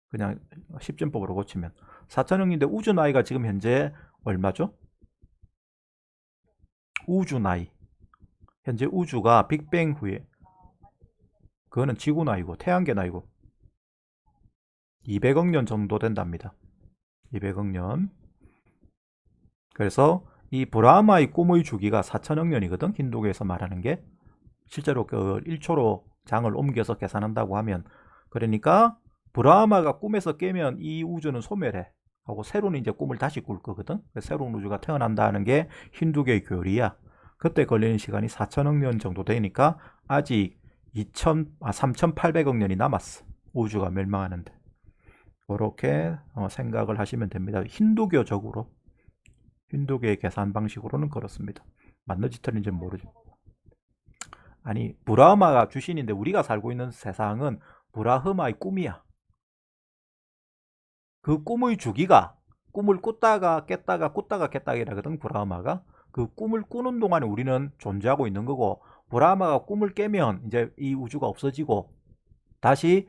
A: 그냥 10전법으로 고치면 4천억 년인데 우주 나이가 지금 현재 얼마죠? 우주 나이. 현재 우주가 빅뱅 후에 그거는 지구 나이고 태양계 나이고 200억 년 정도 된답니다. 200억 년. 그래서 이 브라하마의 꿈의 주기가 4천억 년이거든. 힌두교에서 말하는 게. 실제로 그 1초로 장을 옮겨서 계산한다고 하면 그러니까 브라하마가 꿈에서 깨면 이 우주는 소멸해. 하고 새로운 이제 꿈을 다시 꿀 거거든. 새로운 우주가 태어난다는 게 힌두교의 교리야. 그때 걸리는 시간이 4천억 년 정도 되니까 아직 3,800억 년이 남았어. 우주가 멸망하는데. 그렇게 생각을 하시면 됩니다. 힌두교적으로. 힌두교의 계산 방식으로는 그렇습니다. 맞는지 틀린지는 모르죠. 아니, 브라흐마가 주신인데 우리가 살고 있는 세상은 브라흐마의 꿈이야. 그 꿈의 주기가 꿈을 꿨다가 깼다가 꿨다가 깼다가 이라거든. 브라흐마가 그 꿈을 꾸는 동안에 우리는 존재하고 있는 거고 브라흐마가 꿈을 깨면 이제 이 우주가 없어지고 다시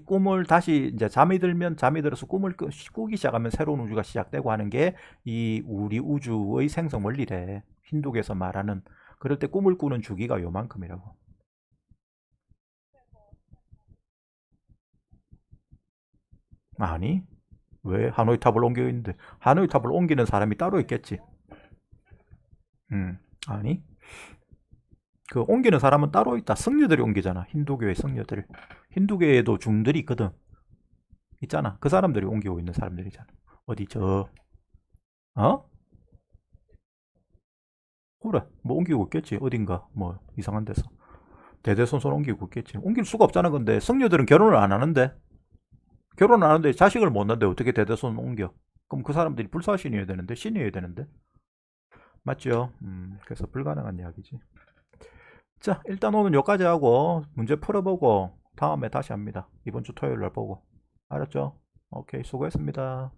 A: 꿈을 다시 이제 잠이 들면 잠이 들어서 꿈을 꾸기 시작하면 새로운 우주가 시작되고 하는 게 이 우리 우주의 생성 원리래. 힌두교에서 말하는. 그럴 때 꿈을 꾸는 주기가 요만큼이라고. 아니, 왜 하노이 탑을 옮겨 있는데 하노이 탑을 옮기는 사람이 따로 있겠지. 아니. 그 옮기는 사람은 따로 있다. 승려들이 옮기잖아. 힌두교의 승려들. 힌두교에도 중들이 있거든. 있잖아. 그 사람들이 옮기고 있는 사람들이잖아. 어디 어? 그래. 뭐 옮기고 있겠지. 어딘가 뭐 이상한 데서. 대대손손 옮기고 있겠지. 옮길 수가 없잖아. 근데 승려들은 결혼을 안 하는데. 결혼 안 하는데 자식을 못 낳는데 어떻게 대대손 옮겨? 그럼 그 사람들이 불사신이어야 되는데 신이어야 되는데. 맞죠? 그래서 불가능한 이야기지. 자, 일단 오늘 여기까지 하고 문제 풀어보고 다음에 다시 합니다. 이번 주 토요일 날 보고. 알았죠? 오케이, 수고했습니다.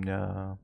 A: 야.